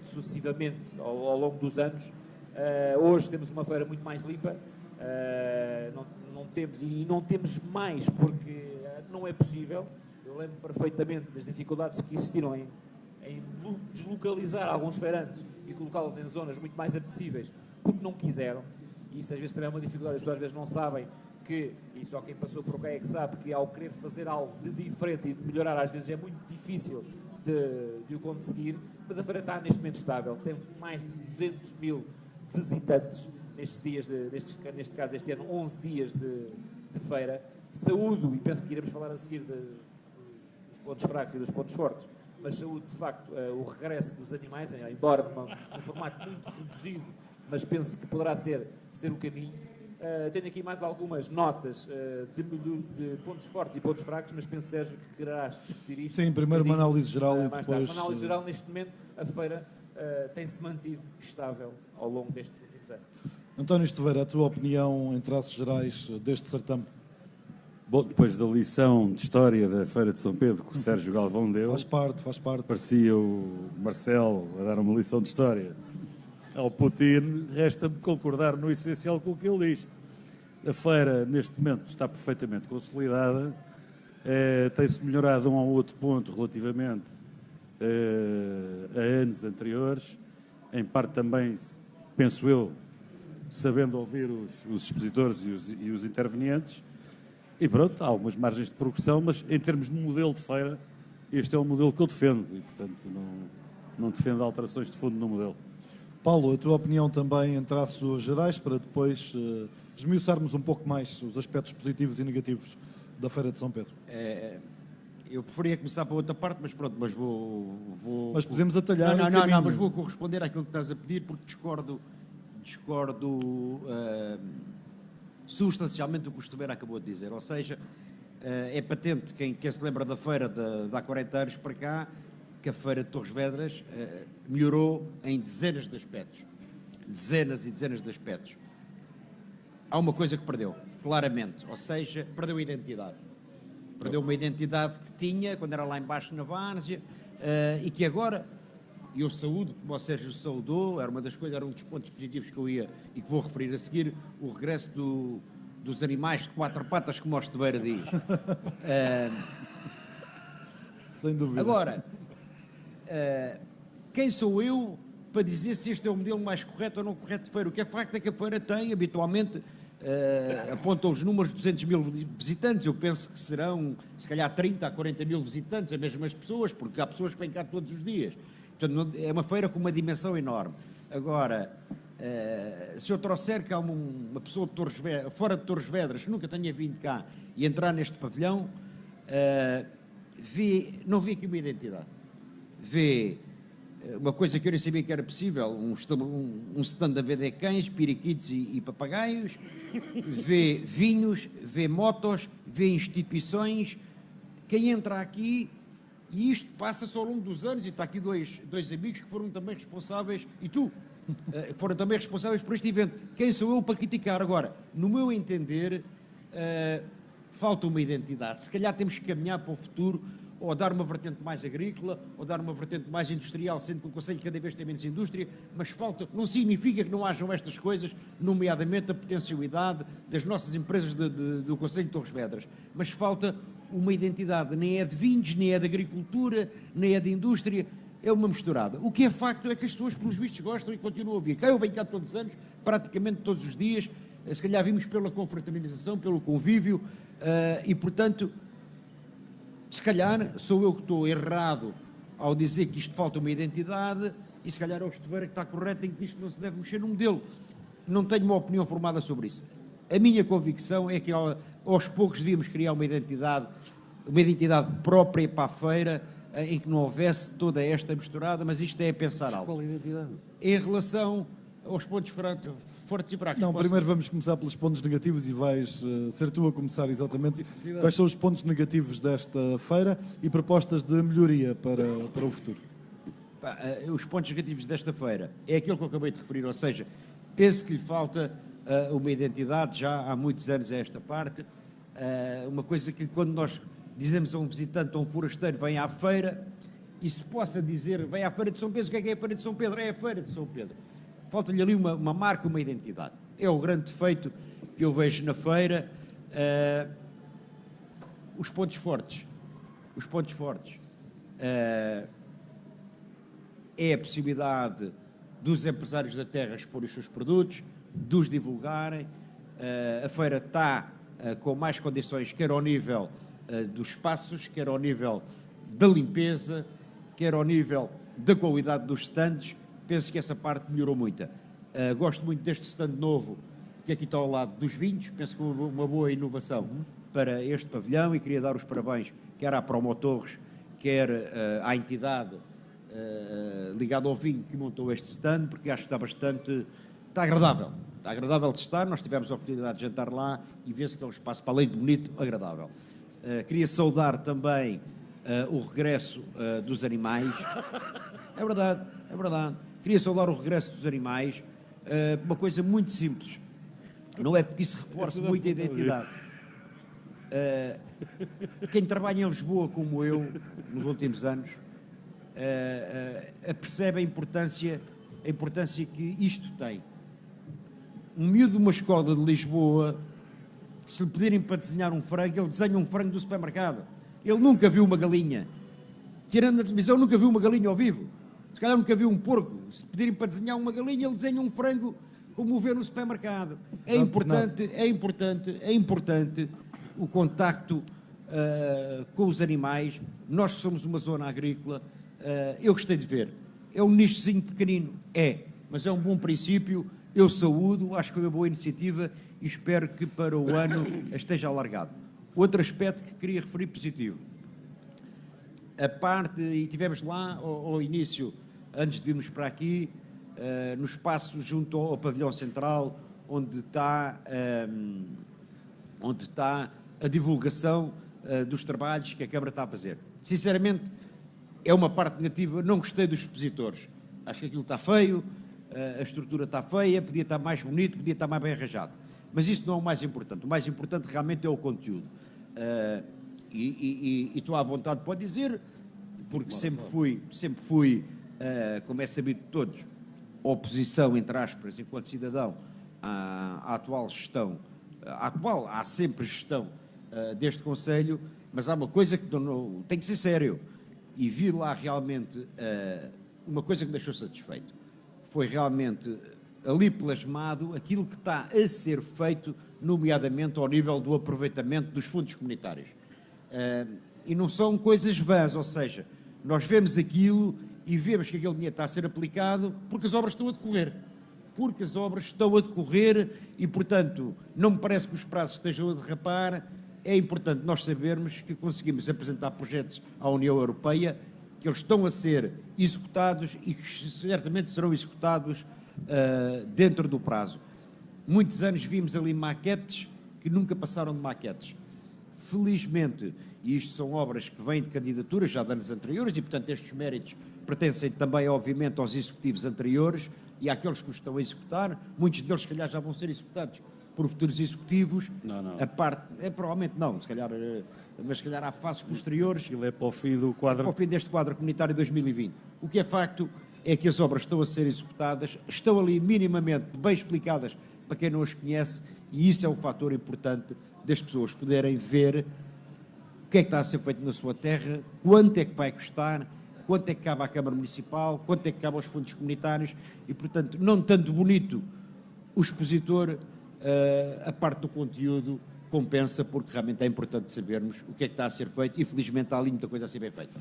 sucessivamente ao longo dos anos. Hoje temos uma feira muito mais limpa, não temos mais porque não é possível. Eu lembro perfeitamente das dificuldades que existiram em deslocalizar alguns feirantes e colocá-los em zonas muito mais apetecíveis porque não quiseram. E isso às vezes também é uma dificuldade, as pessoas às vezes não sabem que, e só quem passou por cá é que sabe, que ao querer fazer algo de diferente e de melhorar, às vezes é muito difícil de o conseguir, mas a feira está neste momento estável, tem mais de 200 mil visitantes nestes dias, neste caso este ano, 11 dias de feira. Saúdo, e penso que iremos falar a seguir dos pontos fracos e dos pontos fortes, mas saúde, de facto, o regresso dos animais, embora num formato muito reduzido, mas penso que poderá ser o caminho. Tenho aqui mais algumas notas de pontos fortes e pontos fracos, mas penso, Sérgio, que quererás discutir isto. Sim, primeiro uma análise geral e depois... Uma análise geral, neste momento, a feira tem-se mantido estável ao longo destes últimos anos. António Esteveira, a tua opinião em traços gerais deste certame? Bom, depois da lição de História da Feira de São Pedro que o Sérgio Galvão deu... Faz parte. Parecia o Marcelo a dar uma lição de História ao Putin. Resta-me concordar no essencial com o que ele diz. A feira, neste momento, está perfeitamente consolidada. Tem-se melhorado um ao outro ponto relativamente a anos anteriores. Em parte também, penso eu, sabendo ouvir os expositores e os intervenientes. E pronto, há algumas margens de progressão, mas em termos de modelo de feira, este é o modelo que eu defendo e, portanto, não defendo alterações de fundo no modelo. Paulo, a tua opinião também em traços gerais, para depois esmiuçarmos um pouco mais os aspectos positivos e negativos da Feira de São Pedro. Eu preferia começar para outra parte, mas pronto, mas vou... Mas podemos atalhar o Não, caminho. mas vou corresponder àquilo que estás a pedir, porque discordo substancialmente do que o Esteveira acabou de dizer. Ou seja, é patente, quem se lembra da feira de há 40 anos para cá, que a feira de Torres Vedras melhorou em dezenas de aspectos. Dezenas e dezenas de aspectos. Há uma coisa que perdeu, claramente, ou seja, perdeu a identidade. Perdeu uma identidade que tinha quando era lá embaixo na Várzea e que agora, e eu saúdo, como o Sérgio saudou, era um dos pontos positivos que eu ia e que vou referir a seguir, o regresso dos animais de 4 patas, como o Esteveira diz. Sem dúvida. Agora, quem sou eu para dizer se este é o modelo mais correto ou não correto de feira? O que é facto é que a feira tem, habitualmente, apontam os números de 200 mil visitantes. Eu penso que serão, se calhar, 30 a 40 mil visitantes, as mesmas pessoas, porque há pessoas que vêm cá todos os dias. Portanto, é uma feira com uma dimensão enorme. Agora, se eu trouxer cá uma pessoa de fora de Torres Vedras, que nunca tenha vindo cá, e entrar neste pavilhão, não vê aqui uma identidade. Vê uma coisa que eu nem sabia que era possível, um stand a vender cães, periquitos e papagaios, vê vinhos, vê motos, vê instituições. Quem entra aqui, e isto passa-se ao longo dos anos, e está aqui dois amigos que foram também responsáveis, e tu, foram também responsáveis por este evento. Quem sou eu para criticar? Agora, no meu entender, falta uma identidade. Se calhar temos que caminhar para o futuro, ou dar uma vertente mais agrícola, ou dar uma vertente mais industrial, sendo que o Conselho cada vez tem menos indústria, mas falta, não significa que não hajam estas coisas, nomeadamente a potencialidade das nossas empresas do Conselho de Torres Vedras, mas falta uma identidade, nem é de vinhos, nem é de agricultura, nem é de indústria, é uma misturada. O que é facto é que as pessoas, pelos vistos, gostam e continuam a vir. Eu venho cá todos os anos, praticamente todos os dias, se calhar vimos pela confraternização, pelo convívio, e, portanto, se calhar sou eu que estou errado ao dizer que isto falta uma identidade, e se calhar é o Esteveira que está correto em que diz que não se deve mexer no modelo. Não tenho uma opinião formada sobre isso. A minha convicção é que aos poucos devíamos criar uma identidade própria para a feira, em que não houvesse toda esta misturada, mas isto é pensar algo. Qual a identidade? Em relação aos pontos fortes e fracos. Não, primeiro vamos começar pelos pontos negativos e vais ser tu a começar exatamente. Quais são os pontos negativos desta feira e propostas de melhoria para o futuro? Os pontos negativos desta feira é aquilo que eu acabei de referir, ou seja, penso que lhe falta uma identidade já há muitos anos a esta parte, uma coisa que quando nós dizemos a um visitante, a um forasteiro, vem à feira, e se possa dizer, vem à feira de São Pedro, o que é a feira de São Pedro? É a feira de São Pedro. Falta-lhe ali uma marca, uma identidade. É o grande defeito que eu vejo na feira. Os pontos fortes. Os pontos fortes. É a possibilidade dos empresários da terra expor os seus produtos, de os divulgarem. A feira está com mais condições, quer ao nível dos espaços, quer ao nível da limpeza, quer ao nível da qualidade dos stands. Penso que essa parte melhorou muito. Gosto muito deste stand novo, que aqui está ao lado dos vinhos. Penso que é uma boa inovação para este pavilhão, e queria dar os parabéns quer à Promotores, quer à entidade ligada ao vinho que montou este stand, porque acho que está agradável. Está agradável de estar. Nós tivemos a oportunidade de jantar lá e vê-se que é um espaço, para além de bonito, agradável. Queria saudar também o regresso dos animais. É verdade, é verdade. Queria saudar o regresso dos animais, uma coisa muito simples. Não é porque isso reforce muito a identidade. Quem trabalha em Lisboa, como eu, nos últimos anos, percebe a importância que isto tem. Um miúdo de uma escola de Lisboa, se lhe pedirem para desenhar um frango, ele desenha um frango do supermercado. Ele nunca viu uma galinha. Tirando na televisão, nunca viu uma galinha ao vivo. Se calhar nunca viu um porco. Se pedirem para desenhar uma galinha, ele desenha um frango como o vê no supermercado. É importante o contacto com os animais. Nós que somos uma zona agrícola, eu gostei de ver. É um nichozinho pequenino, mas é um bom princípio. Eu saúdo, acho que foi uma boa iniciativa e espero que para o ano esteja alargado. Outro aspecto que queria referir positivo. E tivemos lá ao início, antes de virmos para aqui, no espaço junto ao pavilhão central, onde está a divulgação dos trabalhos que a Câmara está a fazer. Sinceramente, é uma parte negativa. Não gostei dos expositores. Acho que aquilo está feio, a estrutura está feia, podia estar mais bonito, podia estar mais bem arranjado. Mas isso não é o mais importante. O mais importante realmente é o conteúdo. E estou à vontade, pode dizer, porque sempre fui, como é sabido de todos, oposição, entre aspas, enquanto cidadão, à atual gestão, há sempre gestão deste Conselho, mas há uma coisa que tem que ser sério, e vi lá realmente uma coisa que me deixou satisfeito, foi realmente ali plasmado aquilo que está a ser feito, nomeadamente ao nível do aproveitamento dos fundos comunitários. E não são coisas vãs, ou seja, nós vemos aquilo e vemos que aquele dinheiro está a ser aplicado porque as obras estão a decorrer. E, portanto, não me parece que os prazos estejam a derrapar. É importante nós sabermos que conseguimos apresentar projetos à União Europeia, que eles estão a ser executados e que certamente serão executados dentro do prazo. Muitos anos vimos ali maquetes que nunca passaram de maquetes. Felizmente, e isto são obras que vêm de candidaturas já de anos anteriores e, portanto, estes méritos pertencem também, obviamente, aos executivos anteriores, e àqueles que os estão a executar, muitos deles, se calhar, já vão ser executados por futuros executivos. Não. A parte, provavelmente não, se calhar, mas se calhar há fases posteriores. Aquilo é para o fim do quadro. Para o fim deste quadro comunitário 2020. O que é facto é que as obras estão a ser executadas, estão ali minimamente bem explicadas para quem não as conhece, e isso é um fator importante das pessoas poderem ver o que é que está a ser feito na sua terra, quanto é que vai custar, quanto é que cabe à Câmara Municipal, quanto é que cabe aos fundos comunitários, e, portanto, não tanto bonito o expositor, a parte do conteúdo compensa, porque realmente é importante sabermos o que é que está a ser feito, e felizmente há ali muita coisa a ser bem feita.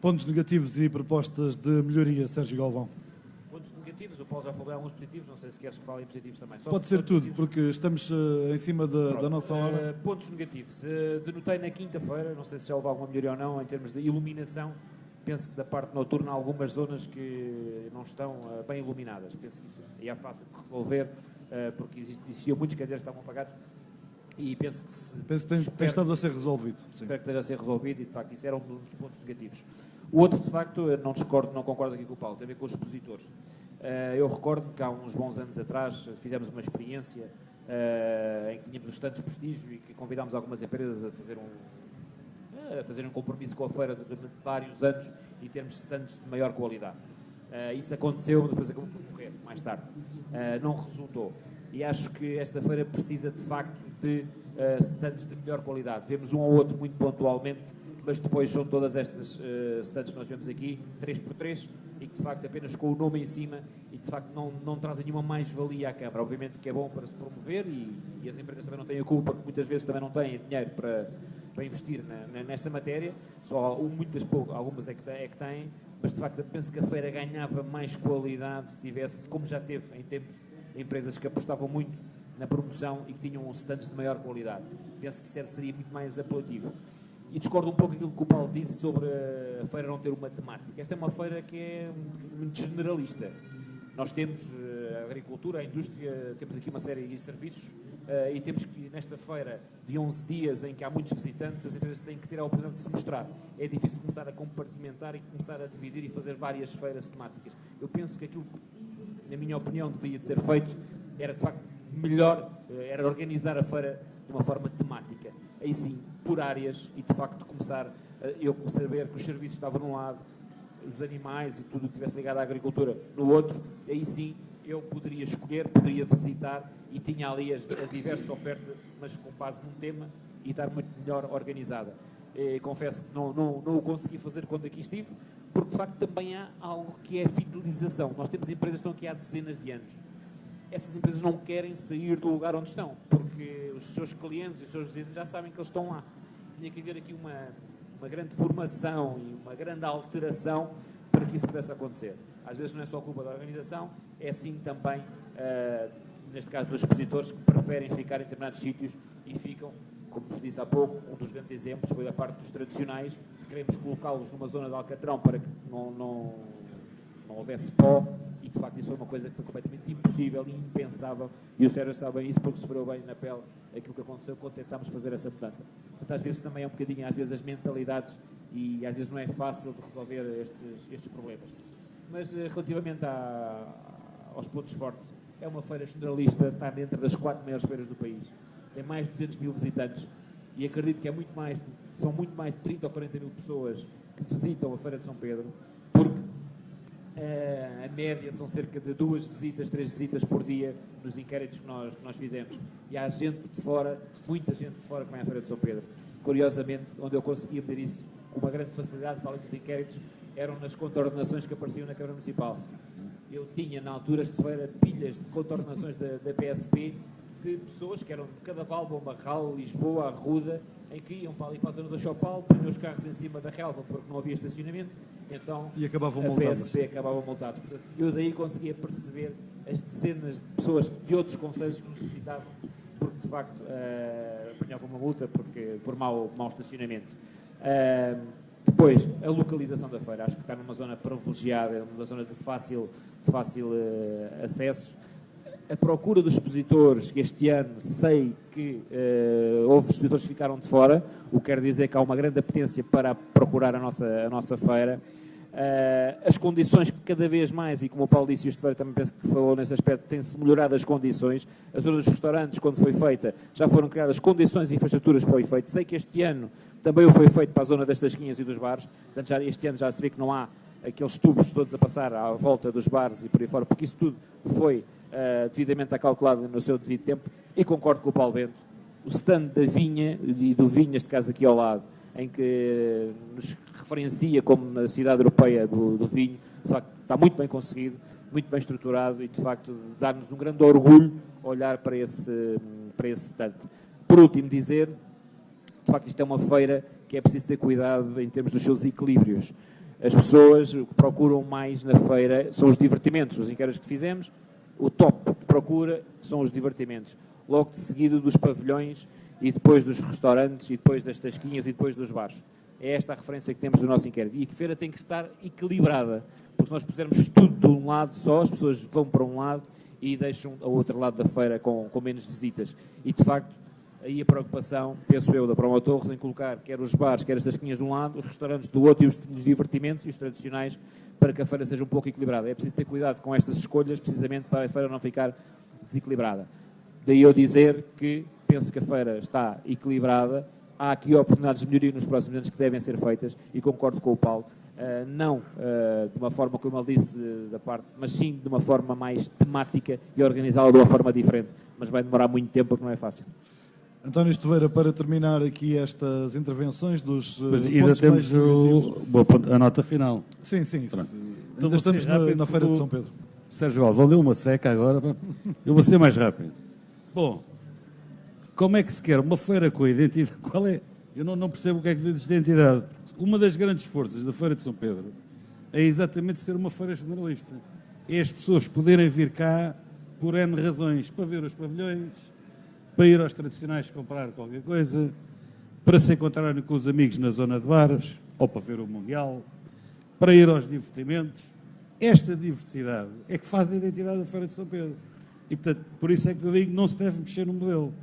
Pontos negativos e propostas de melhoria, Sérgio Galvão. Pontos negativos, o Paulo já falou em alguns positivos, não sei se queres que fale em positivos também. Só Pode ser tudo, negativos. porque estamos em cima da nossa hora. Pontos negativos. Denotei na quinta-feira, não sei se já houve alguma melhoria ou não, em termos de iluminação. Penso que da parte noturna há algumas zonas que não estão bem iluminadas. Penso que isso é fácil de resolver, porque existiam muitos cadeiros que estavam apagados. E penso que tem estado a ser resolvido. Sim. Espero que esteja a ser resolvido, e de facto isso era um dos pontos negativos. O outro, de facto, eu não concordo aqui com o Paulo, tem a ver com os expositores. Eu recordo que há uns bons anos atrás fizemos uma experiência em que tínhamos os stands de prestígio e que convidámos algumas empresas a fazer um compromisso com a feira durante vários anos e termos stands de maior qualidade. Isso aconteceu, depois acabou por morrer, mais tarde. Não resultou. E acho que esta feira precisa, de facto, de stands de melhor qualidade. Vemos um ou outro muito pontualmente, mas depois são todas estas stands que nós vemos aqui, 3x3, e que, de facto, apenas com o nome em cima, e, de facto, não trazem nenhuma mais-valia à Câmara. Obviamente que é bom para se promover, e as empresas também não têm a culpa, porque muitas vezes também não têm dinheiro para investir nesta matéria, só algumas é que têm, mas, de facto, eu penso que a feira ganhava mais qualidade se tivesse, como já teve em tempos, empresas que apostavam muito na promoção e que tinham stands de maior qualidade. Penso que isso seria muito mais apelativo. E discordo um pouco daquilo que o Paulo disse sobre a feira não ter uma temática. Esta é uma feira que é muito generalista. Nós temos a agricultura, a indústria, temos aqui uma série de serviços e temos que, nesta feira de 11 dias em que há muitos visitantes, as empresas têm que ter a oportunidade de se mostrar. É difícil começar a compartimentar e começar a dividir e fazer várias feiras temáticas. Eu penso que aquilo que, na minha opinião, devia de ser feito era, de facto, melhor, era organizar a feira de uma forma temática. Aí sim, por áreas, e de facto começar eu saber que os serviços estavam num lado, os animais e tudo o que estivesse ligado à agricultura no outro, aí sim eu poderia escolher, poderia visitar e tinha ali a diversas ofertas, mas com base num tema e estar muito melhor organizada. Confesso que não o consegui fazer quando aqui estive, porque de facto também há algo que é a fidelização. Nós temos empresas que estão aqui há dezenas de anos. Essas empresas não querem sair do lugar onde estão, porque os seus clientes e os seus visitantes já sabem que eles estão lá. Tinha que haver aqui uma grande formação e uma grande alteração para que isso pudesse acontecer. Às vezes não é só culpa da organização, é sim também, neste caso, dos expositores que preferem ficar em determinados sítios e ficam, como vos disse há pouco, um dos grandes exemplos foi a parte dos tradicionais, que queremos colocá-los numa zona de Alcatrão para que não houvesse pó, e de facto isso foi uma coisa que foi completamente impossível e impensável, e o Sérgio sabe bem isso porque sofreu bem na pele aquilo que aconteceu quando tentámos fazer essa mudança. Portanto, às vezes também é um bocadinho, às vezes, as mentalidades, e às vezes não é fácil de resolver estes problemas. Mas relativamente aos pontos fortes, é uma feira generalista, está dentro das 4 maiores feiras do país, tem mais de 200 mil visitantes, e acredito que são muito mais de 30 ou 40 mil pessoas que visitam a Feira de São Pedro, porque a média são cerca de 2 visitas, 3 visitas por dia nos inquéritos que nós fizemos. E há gente de fora, muita gente de fora que vai à Feira de São Pedro. Curiosamente, onde eu conseguia medir isso com uma grande facilidade, para além dos inquéritos, eram nas contornações que apareciam na Câmara Municipal. Eu tinha, na altura de feira, pilhas de contornações da PSP de pessoas que eram de Cadaval, Bombarral, Lisboa, Arruda, em que iam para ali para a zona do Chopal, punham os carros em cima da relva porque não havia estacionamento, então e acabavam a multados. PSP acabava multados. Portanto, eu daí conseguia perceber as dezenas de pessoas de outros concelhos que nos visitavam, porque de facto apanhavam uma multa por mau estacionamento. Depois, a localização da feira, acho que está numa zona privilegiada, numa zona de fácil acesso. A procura dos expositores, este ano sei que houve expositores que ficaram de fora, o que quer dizer que há uma grande apetência para procurar a nossa feira. as condições que cada vez mais, e como o Paulo disse e o Esteveiro também penso que falou nesse aspecto, tem-se melhorado as condições. A zona dos restaurantes, quando foi feita, já foram criadas condições e infraestruturas para o efeito. Sei que este ano também o foi feito para a zona das tasquinhas e dos bares, portanto este ano já se vê que não há aqueles tubos todos a passar à volta dos bares e por aí fora, porque isso tudo foi devidamente acalculado no seu devido tempo. E concordo com o Paulo Bento, o stand da vinha e do vinho, neste caso aqui ao lado, em que nos referencia como a cidade europeia do vinho, de facto está muito bem conseguido, muito bem estruturado e de facto dá-nos um grande orgulho olhar para esse stand. Por último dizer, de facto isto é uma feira que é preciso ter cuidado em termos dos seus equilíbrios. As pessoas o que procuram mais na feira são os divertimentos. Os inquéritos que fizemos, o top de procura são os divertimentos. Logo de seguido dos pavilhões e depois dos restaurantes e depois das tasquinhas e depois dos bares. É esta a referência que temos do nosso inquérito. E a feira tem que estar equilibrada, porque se nós pusermos tudo de um lado só, as pessoas vão para um lado e deixam o outro lado da feira com menos visitas. E, de facto, aí a preocupação, penso eu, da Promo Torres, em colocar quer os bares, quer as tasquinhas de um lado, os restaurantes do outro e os divertimentos e os tradicionais, para que a feira seja um pouco equilibrada. É preciso ter cuidado com estas escolhas, precisamente para a feira não ficar desequilibrada. Daí eu dizer que penso que a feira está equilibrada, há aqui oportunidades de melhoria nos próximos anos que devem ser feitas e concordo com o Paulo, não de uma forma, como ele disse, da parte, mas sim de uma forma mais temática e organizá-la de uma forma diferente, mas vai demorar muito tempo porque não é fácil. António Esteveira, para terminar aqui estas intervenções dos pois ainda temos a nota final. Sim, sim. Então ainda estamos na Feira de São Pedro. Sérgio Alves, deu uma seca agora. Eu vou ser mais rápido. Bom, como é que se quer uma feira com a identidade? Qual é? Eu não percebo o que é que diz de identidade. Uma das grandes forças da Feira de São Pedro é exatamente ser uma feira generalista. É as pessoas poderem vir cá por N razões, para ver os pavilhões, para ir aos tradicionais comprar qualquer coisa, para se encontrarem com os amigos na zona de bares, ou para ver o Mundial, para ir aos divertimentos. Esta diversidade é que faz a identidade da Feira de São Pedro. E, portanto, por isso é que eu digo que não se deve mexer no modelo.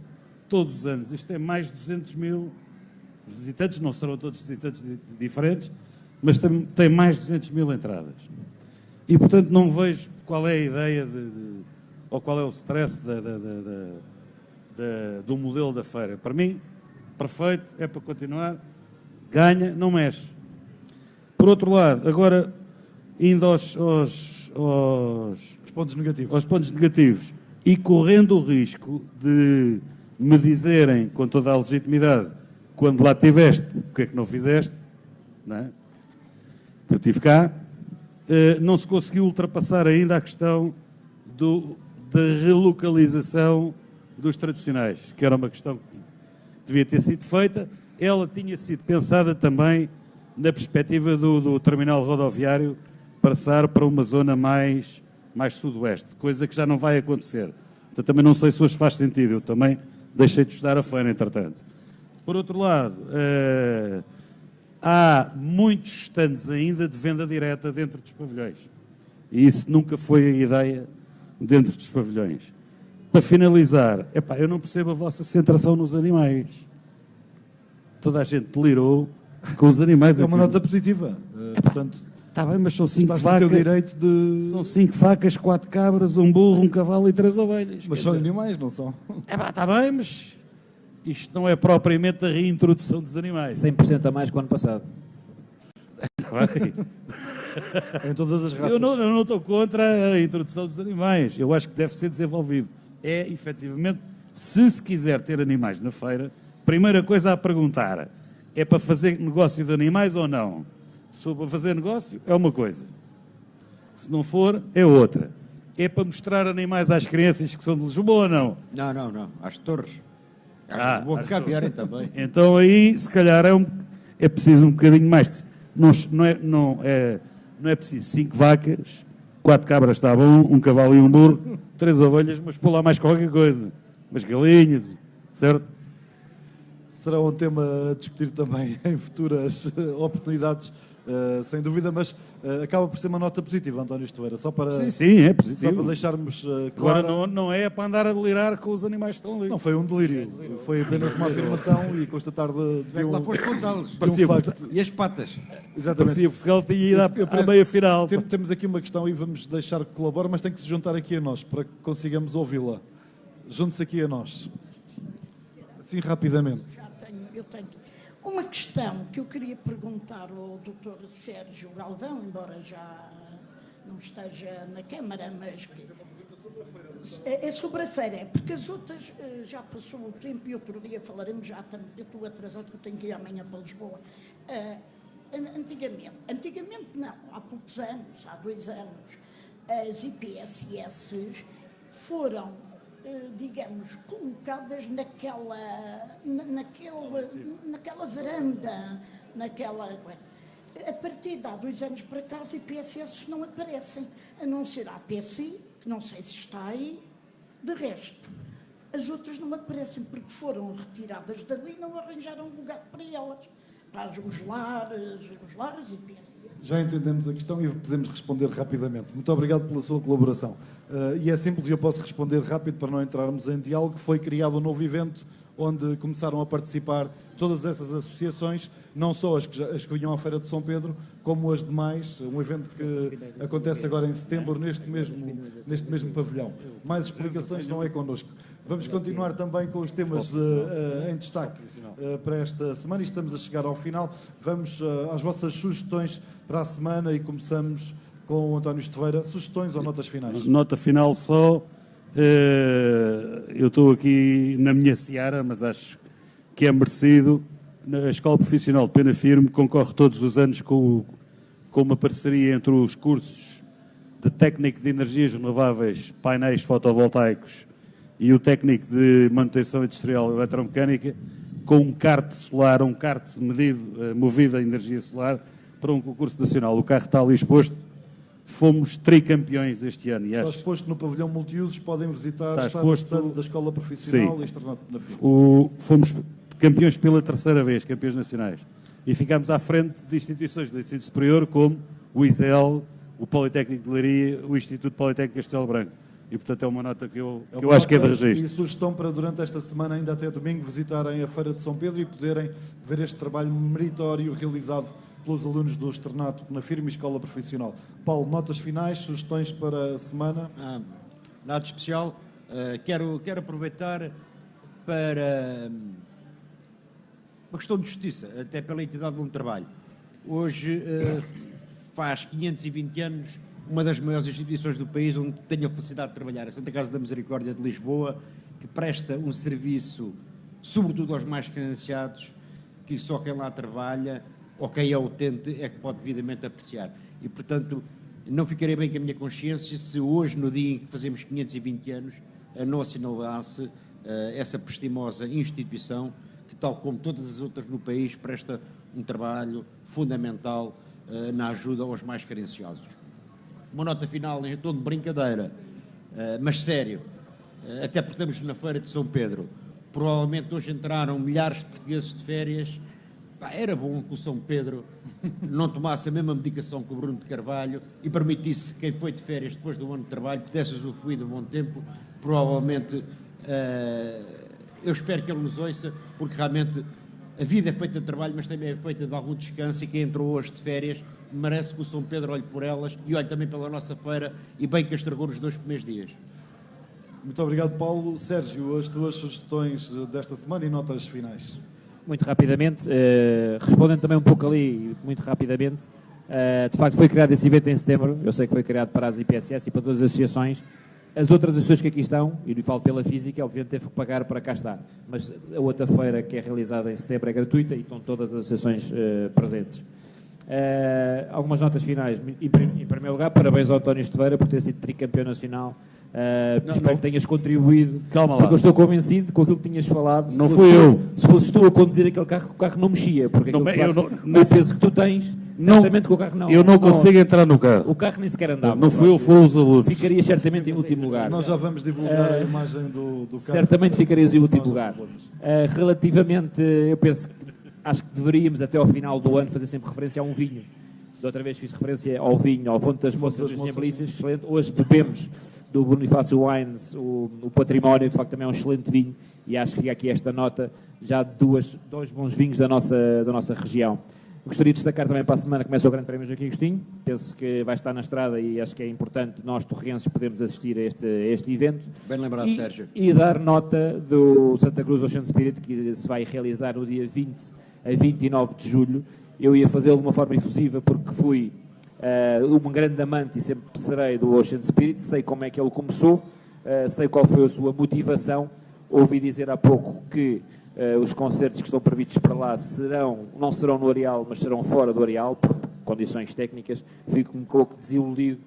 Todos os anos, isto é mais de 200 mil visitantes, não serão todos visitantes diferentes, mas tem mais de 200 mil entradas. E, portanto, não vejo qual é a ideia ou qual é o stress do modelo da feira. Para mim, perfeito, é para continuar, ganha, não mexe. Por outro lado, agora, indo aos pontos negativos. Aos pontos negativos e correndo o risco de me dizerem, com toda a legitimidade, quando lá estiveste, porque é que não fizeste, não é? Eu estive cá, não se conseguiu ultrapassar ainda a questão da relocalização dos tradicionais, que era uma questão que devia ter sido feita. Ela tinha sido pensada também na perspectiva do terminal rodoviário passar para uma zona mais sudoeste, coisa que já não vai acontecer. Então, também não sei se hoje faz sentido, eu também deixei de estudar a feira, entretanto. Por outro lado, há muitos stands ainda de venda direta dentro dos pavilhões. E isso nunca foi a ideia dentro dos pavilhões. Para finalizar, eu não percebo a vossa centração nos animais. Toda a gente delirou com os animais. É uma nota positiva. Portanto, está bem, mas são 5 vacas. Direito de... São 5 vacas, 4 cabras, um burro, um cavalo e 3 ovelhas. Mas são animais, não são? Está bem, mas isto não é propriamente a reintrodução dos animais. 100% a mais que o ano passado. Está bem. Em todas as raças. Eu não estou contra a introdução dos animais. Eu acho que deve ser desenvolvido. É, efetivamente, se quiser ter animais na feira, primeira coisa a perguntar, é para fazer negócio de animais ou não? Se for para fazer negócio, é uma coisa. Se não for, é outra. É para mostrar animais às crianças que são de Lisboa ou não? Não. Às torres. Às Lisboa que cá vierem também. Então aí, se calhar, é preciso um bocadinho mais. Não é preciso 5 vacas, 4 cabras está bom, um cavalo e um burro, 3 ovelhas, mas pôr lá mais qualquer coisa. Umas galinhas, certo? será um tema a discutir também em futuras oportunidades, sem dúvida, mas acaba por ser uma nota positiva, António Esteveira, só para, Sim, é positivo. só para deixarmos Agora claro. não é para andar a delirar com os animais que estão ali. Não foi um delírio, foi apenas uma afirmação e constatar de Lá um, foste contá-los. de um Parecia- facto. E as patas? Exatamente. Parecia que Portugal tinha ido à penso- meia final. Temos aqui uma questão e vamos deixar que colabore, mas tem que se juntar aqui a nós para que consigamos ouvi-la. Junte-se aqui a nós. Assim, rapidamente. Eu tenho uma questão que eu queria perguntar ao Dr. Sérgio Galvão, embora já não esteja na Câmara, mas é sobre a feira, porque as outras já passou o tempo e outro dia falaremos, eu estou atrasado porque eu tenho que ir amanhã para Lisboa. Antigamente não, há poucos anos, há 2 anos, as IPSS foram, digamos, colocadas naquela varanda, A partir de há 2 anos para cá, as IPSS não aparecem, a não ser a APSI, que não sei se está aí, de resto. As outras não aparecem porque foram retiradas dali e não arranjaram lugar para elas. Para os lares e IPSS. Já entendemos a questão e podemos responder rapidamente. Muito obrigado pela sua colaboração. E é simples e eu posso responder rápido para não entrarmos em diálogo. Foi criado um novo evento onde começaram a participar todas essas associações, não só as que vinham à Feira de São Pedro, como as demais. Um evento que acontece agora em setembro neste mesmo pavilhão. Mais explicações não é connosco. Vamos continuar também com os temas em destaque para esta semana e estamos a chegar ao final. Vamos às vossas sugestões para a semana e começamos com o António Esteveira. Sugestões ou notas finais? Nota final só. Eu estou aqui na minha seara, mas acho que é merecido. A Escola Profissional de Pena Firme concorre todos os anos com uma parceria entre os cursos de técnico de energias renováveis, painéis fotovoltaicos e o técnico de manutenção industrial eletromecânica, com um kart solar, um kart movido a energia solar, para um concurso nacional. O carro está ali exposto. Fomos tricampeões este ano. Está exposto no pavilhão multiusos, podem visitar, está no stand da Escola Profissional e Externato na FIA. Fomos campeões pela 3ª vez, campeões nacionais. E ficámos à frente de instituições de ensino superior como o ISEL, o Politécnico de Leiria, o Instituto Politécnico de Castelo Branco. E, portanto, é uma nota que eu acho que é de registro. E sugestão para, durante esta semana, ainda até domingo, visitarem a Feira de São Pedro e poderem ver este trabalho meritório realizado pelos alunos do Externato na Firme Escola Profissional. Paulo, notas finais, sugestões para a semana? Nada especial. Quero aproveitar para uma questão de justiça, até pela entidade onde trabalho. Hoje faz 520 anos uma das maiores instituições do país onde tenho a felicidade de trabalhar, a Santa Casa da Misericórdia de Lisboa, que presta um serviço, sobretudo aos mais carenciados, que só quem lá trabalha ou quem é utente é que pode devidamente apreciar. E, portanto, não ficarei bem com a minha consciência se hoje, no dia em que fazemos 520 anos, não assinalasse essa prestimosa instituição que, tal como todas as outras no país, presta um trabalho fundamental na ajuda aos mais carenciosos. Uma nota final em tom de brincadeira, mas sério, até porque estamos na Feira de São Pedro. Provavelmente hoje entraram milhares de portugueses de férias. Era bom que o São Pedro não tomasse a mesma medicação que o Bruno de Carvalho e permitisse que quem foi de férias depois do ano de trabalho pudesse usufruir de um bom tempo. Provavelmente, eu espero que ele nos ouça, porque realmente a vida é feita de trabalho, mas também é feita de algum descanso, e quem entrou hoje de férias merece que o São Pedro olhe por elas e olhe também pela nossa feira, e bem que a estragou nos 2 primeiros dias. Muito obrigado, Paulo. Sérgio, as tuas sugestões desta semana e notas finais. Muito rapidamente, respondendo também um pouco ali, muito rapidamente, de facto foi criado esse evento em setembro, eu sei que foi criado para as IPSS e para todas as associações. As outras associações que aqui estão, e lhe falo pela física, obviamente teve que pagar para cá estar, mas a outra feira que é realizada em setembro é gratuita e estão todas as associações presentes. Algumas notas finais. Em primeiro lugar, parabéns ao António Esteveira por ter sido tricampeão nacional. Espero que tenhas contribuído. Calma lá. Porque eu estou convencido com aquilo que tinhas falado. Não fui eu. Se fosses tu a conduzir aquele carro, o carro não mexia. Porque o peso que tu tens certamente que o carro não... Eu não consigo entrar no carro. O carro nem sequer andava. Não fui eu, foram os alunos. Ficarias certamente em último lugar. Nós já vamos divulgar a imagem do carro. Certamente ficarias em último Nós lugar. vamos. Relativamente, eu penso que acho que deveríamos até ao final do ano fazer sempre referência a um vinho. Da outra vez fiz referência ao vinho, ao Fonte das Moças dos Engenhabilistas, excelente. Hoje bebemos do Bonifácio Wines o Património, de facto também é um excelente vinho, e acho que fica aqui esta nota já de dois bons vinhos da nossa região. Gostaria de destacar também para a semana que começa o Grande Prémio Joaquim Agostinho, penso que vai estar na estrada e acho que é importante nós torrenses podermos assistir a este evento. Bem lembrado, Sérgio. E dar nota do Santa Cruz Ocean Spirit, que se vai realizar no dia 20 a 29 de julho. Eu ia fazê-lo de uma forma efusiva porque fui um grande amante e sempre serei do Ocean Spirit, sei como é que ele começou, sei qual foi a sua motivação. Ouvi dizer há pouco que os concertos que estão previstos para lá não serão no Areal, mas serão fora do Areal, por condições técnicas. Fico um pouco desiludido,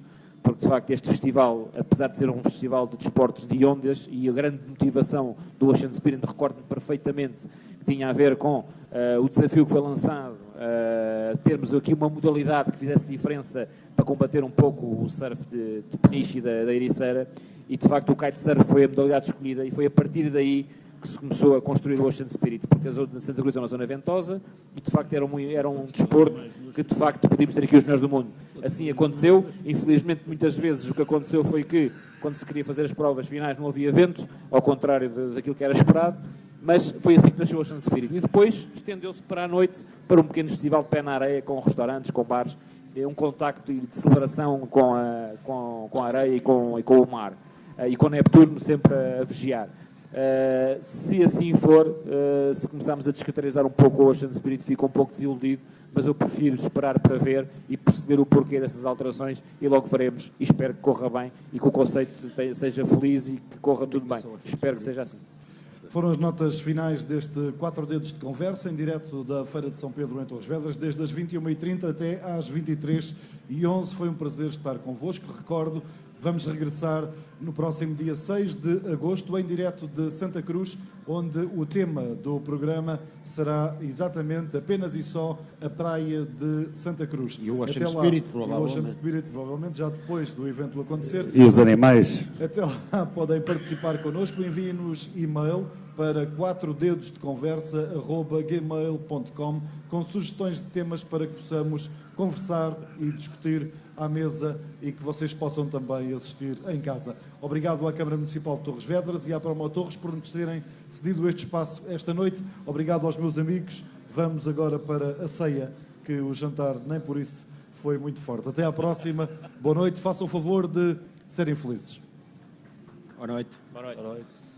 porque de facto este festival, apesar de ser um festival de desportos de ondas, e a grande motivação do Ocean Spirit, recordo-me perfeitamente, que tinha a ver com o desafio que foi lançado, termos aqui uma modalidade que fizesse diferença para combater um pouco o surf de peniche e da Ericeira, e de facto o kitesurf foi a modalidade escolhida, e foi a partir daí que se começou a construir o Ocean Spirit, porque a zona de Santa Cruz é uma zona ventosa e de facto era um desporto que de facto podíamos ter aqui os melhores do mundo. Assim aconteceu. Infelizmente muitas vezes o que aconteceu foi que quando se queria fazer as provas finais não havia vento, ao contrário daquilo que era esperado, mas foi assim que nasceu o Ocean Spirit. E depois estendeu-se para a noite, para um pequeno festival de pé na areia, com restaurantes, com bares, um contacto de celebração com a areia e com o mar. E com o Neptuno sempre a vigiar. Se assim for, se começarmos a descaracterizar um pouco o Ocean Spirit, fico um pouco desiludido, mas eu prefiro esperar para ver e perceber o porquê dessas alterações, e logo veremos, e espero que corra bem e que o conceito seja feliz e que corra tudo bem. Espero que seja assim. Foram as notas finais deste 4 Dedos de Conversa, em direto da Feira de São Pedro, em Torres Vedras, desde as 21h30 até às 23h11. Foi um prazer estar convosco. Recordo, vamos regressar no próximo dia 6 de agosto, em direto de Santa Cruz, onde o tema do programa será exatamente, apenas e só, a praia de Santa Cruz. E o Ocean Spirit, provavelmente. E o Ocean Spirit, provavelmente, já depois do evento acontecer. E os animais? Até lá podem participar connosco, enviem-nos e-mail para 4dedosdeconversa@gmail.com com sugestões de temas para que possamos conversar e discutir à mesa e que vocês possam também assistir em casa. Obrigado à Câmara Municipal de Torres Vedras e à Promo Torres por nos terem cedido este espaço esta noite. Obrigado aos meus amigos. Vamos agora para a ceia, que o jantar nem por isso foi muito forte. Até à próxima. Boa noite. Façam o favor de serem felizes. Boa noite. Boa noite. Boa noite.